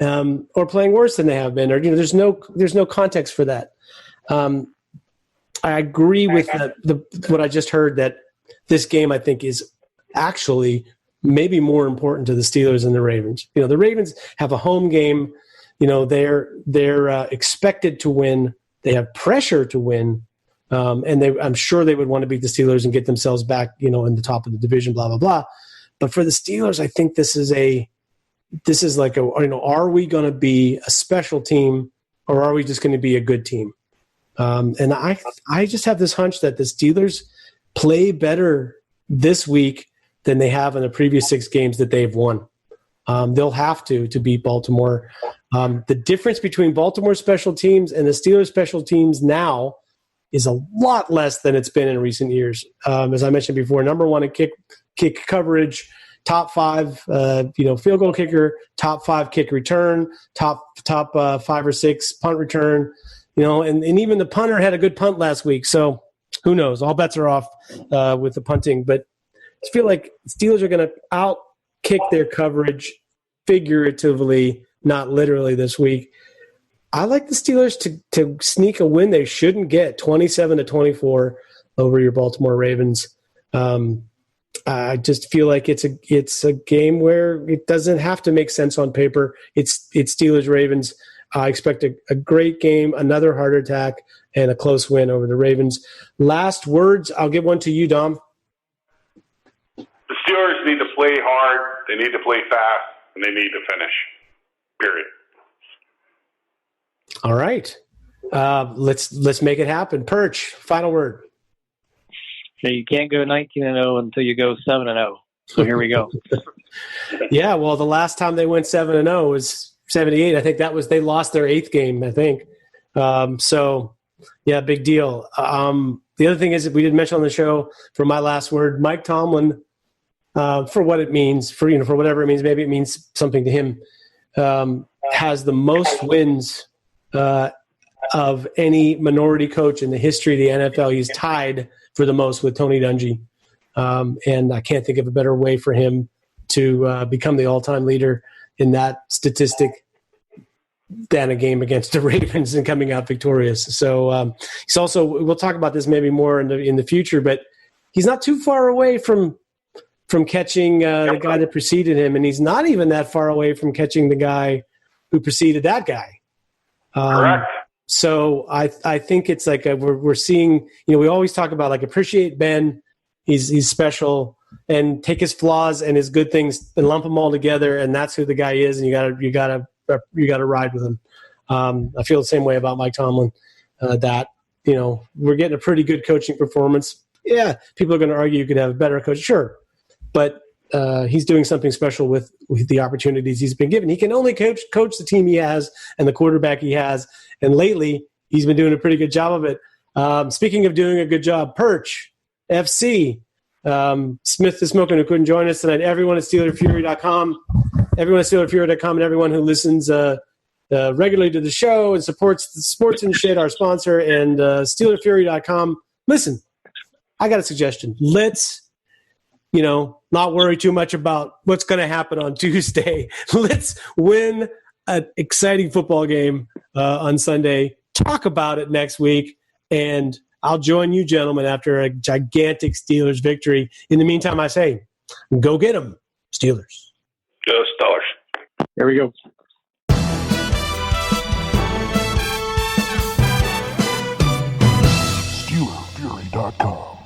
or playing worse than they have been. Or there's no context for that. I agree with what I just heard, that this game, I think, is actually maybe more important to the Steelers than the Ravens. The Ravens have a home game. They're expected to win. They have pressure to win. And I'm sure they would want to beat the Steelers and get themselves back, in the top of the division, blah, blah, blah. But for the Steelers, I think this is like are we going to be a special team, or are we just going to be a good team? And I just have this hunch that the Steelers play better this week than they have in the previous 6 games that they've won. They'll have to beat Baltimore. The difference between Baltimore special teams and the Steelers special teams now is a lot less than it's been in recent years. As I mentioned before, number 1 in kick coverage, top 5, field goal kicker, top 5 kick return, top 5 or 6 punt return, and even the punter had a good punt last week. So who knows? All bets are off with the punting. But I feel like Steelers are going to out-kick their coverage figuratively, not literally, this week. I like the Steelers to sneak a win they shouldn't get, 27-24 over your Baltimore Ravens. I just feel like it's a game where it doesn't have to make sense on paper. It's Steelers Ravens. I expect a great game, another heart attack, and a close win over the Ravens. Last words. I'll give one to you, Dom. The Steelers need to play hard. They need to play fast, and they need to finish. Period. All right. Let's make it happen. Perch, final word. So you can't go 19-0 until you go 7-0. So here we go. Yeah, well, the last time they went 7-0 was 78. I think they lost their 8th game, I think. So, yeah, big deal. The other thing is that we didn't mention on the show, for my last word, Mike Tomlin, for what it means, for whatever it means, maybe it means something to him, has the most wins of any minority coach in the history of the NFL. He's tied for the most with Tony Dungy. And I can't think of a better way for him to become the all-time leader in that statistic than a game against the Ravens and coming out victorious. So he's also, we'll talk about this maybe more in the future, but he's not too far away from catching the guy that preceded him, and he's not even that far away from catching the guy who preceded that guy. Correct. So I think it's like we're seeing, we always talk about like appreciate Ben. He's special, and take his flaws and his good things and lump them all together, and that's who the guy is. And you gotta ride with him. I feel the same way about Mike Tomlin. That we're getting a pretty good coaching performance. Yeah, people are going to argue you could have a better coach, sure, but he's doing something special with the opportunities he's been given. He can only coach the team he has and the quarterback he has. And lately, he's been doing a pretty good job of it. Speaking of doing a good job, Perch, FC, Smith the Smoking, who couldn't join us tonight, everyone at SteelerFury.com, and everyone who listens regularly to the show and supports the Sports and Shit, our sponsor, and SteelerFury.com. Listen, I got a suggestion. Let's not worry too much about what's going to happen on Tuesday. Let's win an exciting football game on Sunday. Talk about it next week, and I'll join you gentlemen after a gigantic Steelers victory. In the meantime, I say, go get them, Steelers. Go Steelers. There we go. SteelerFury.com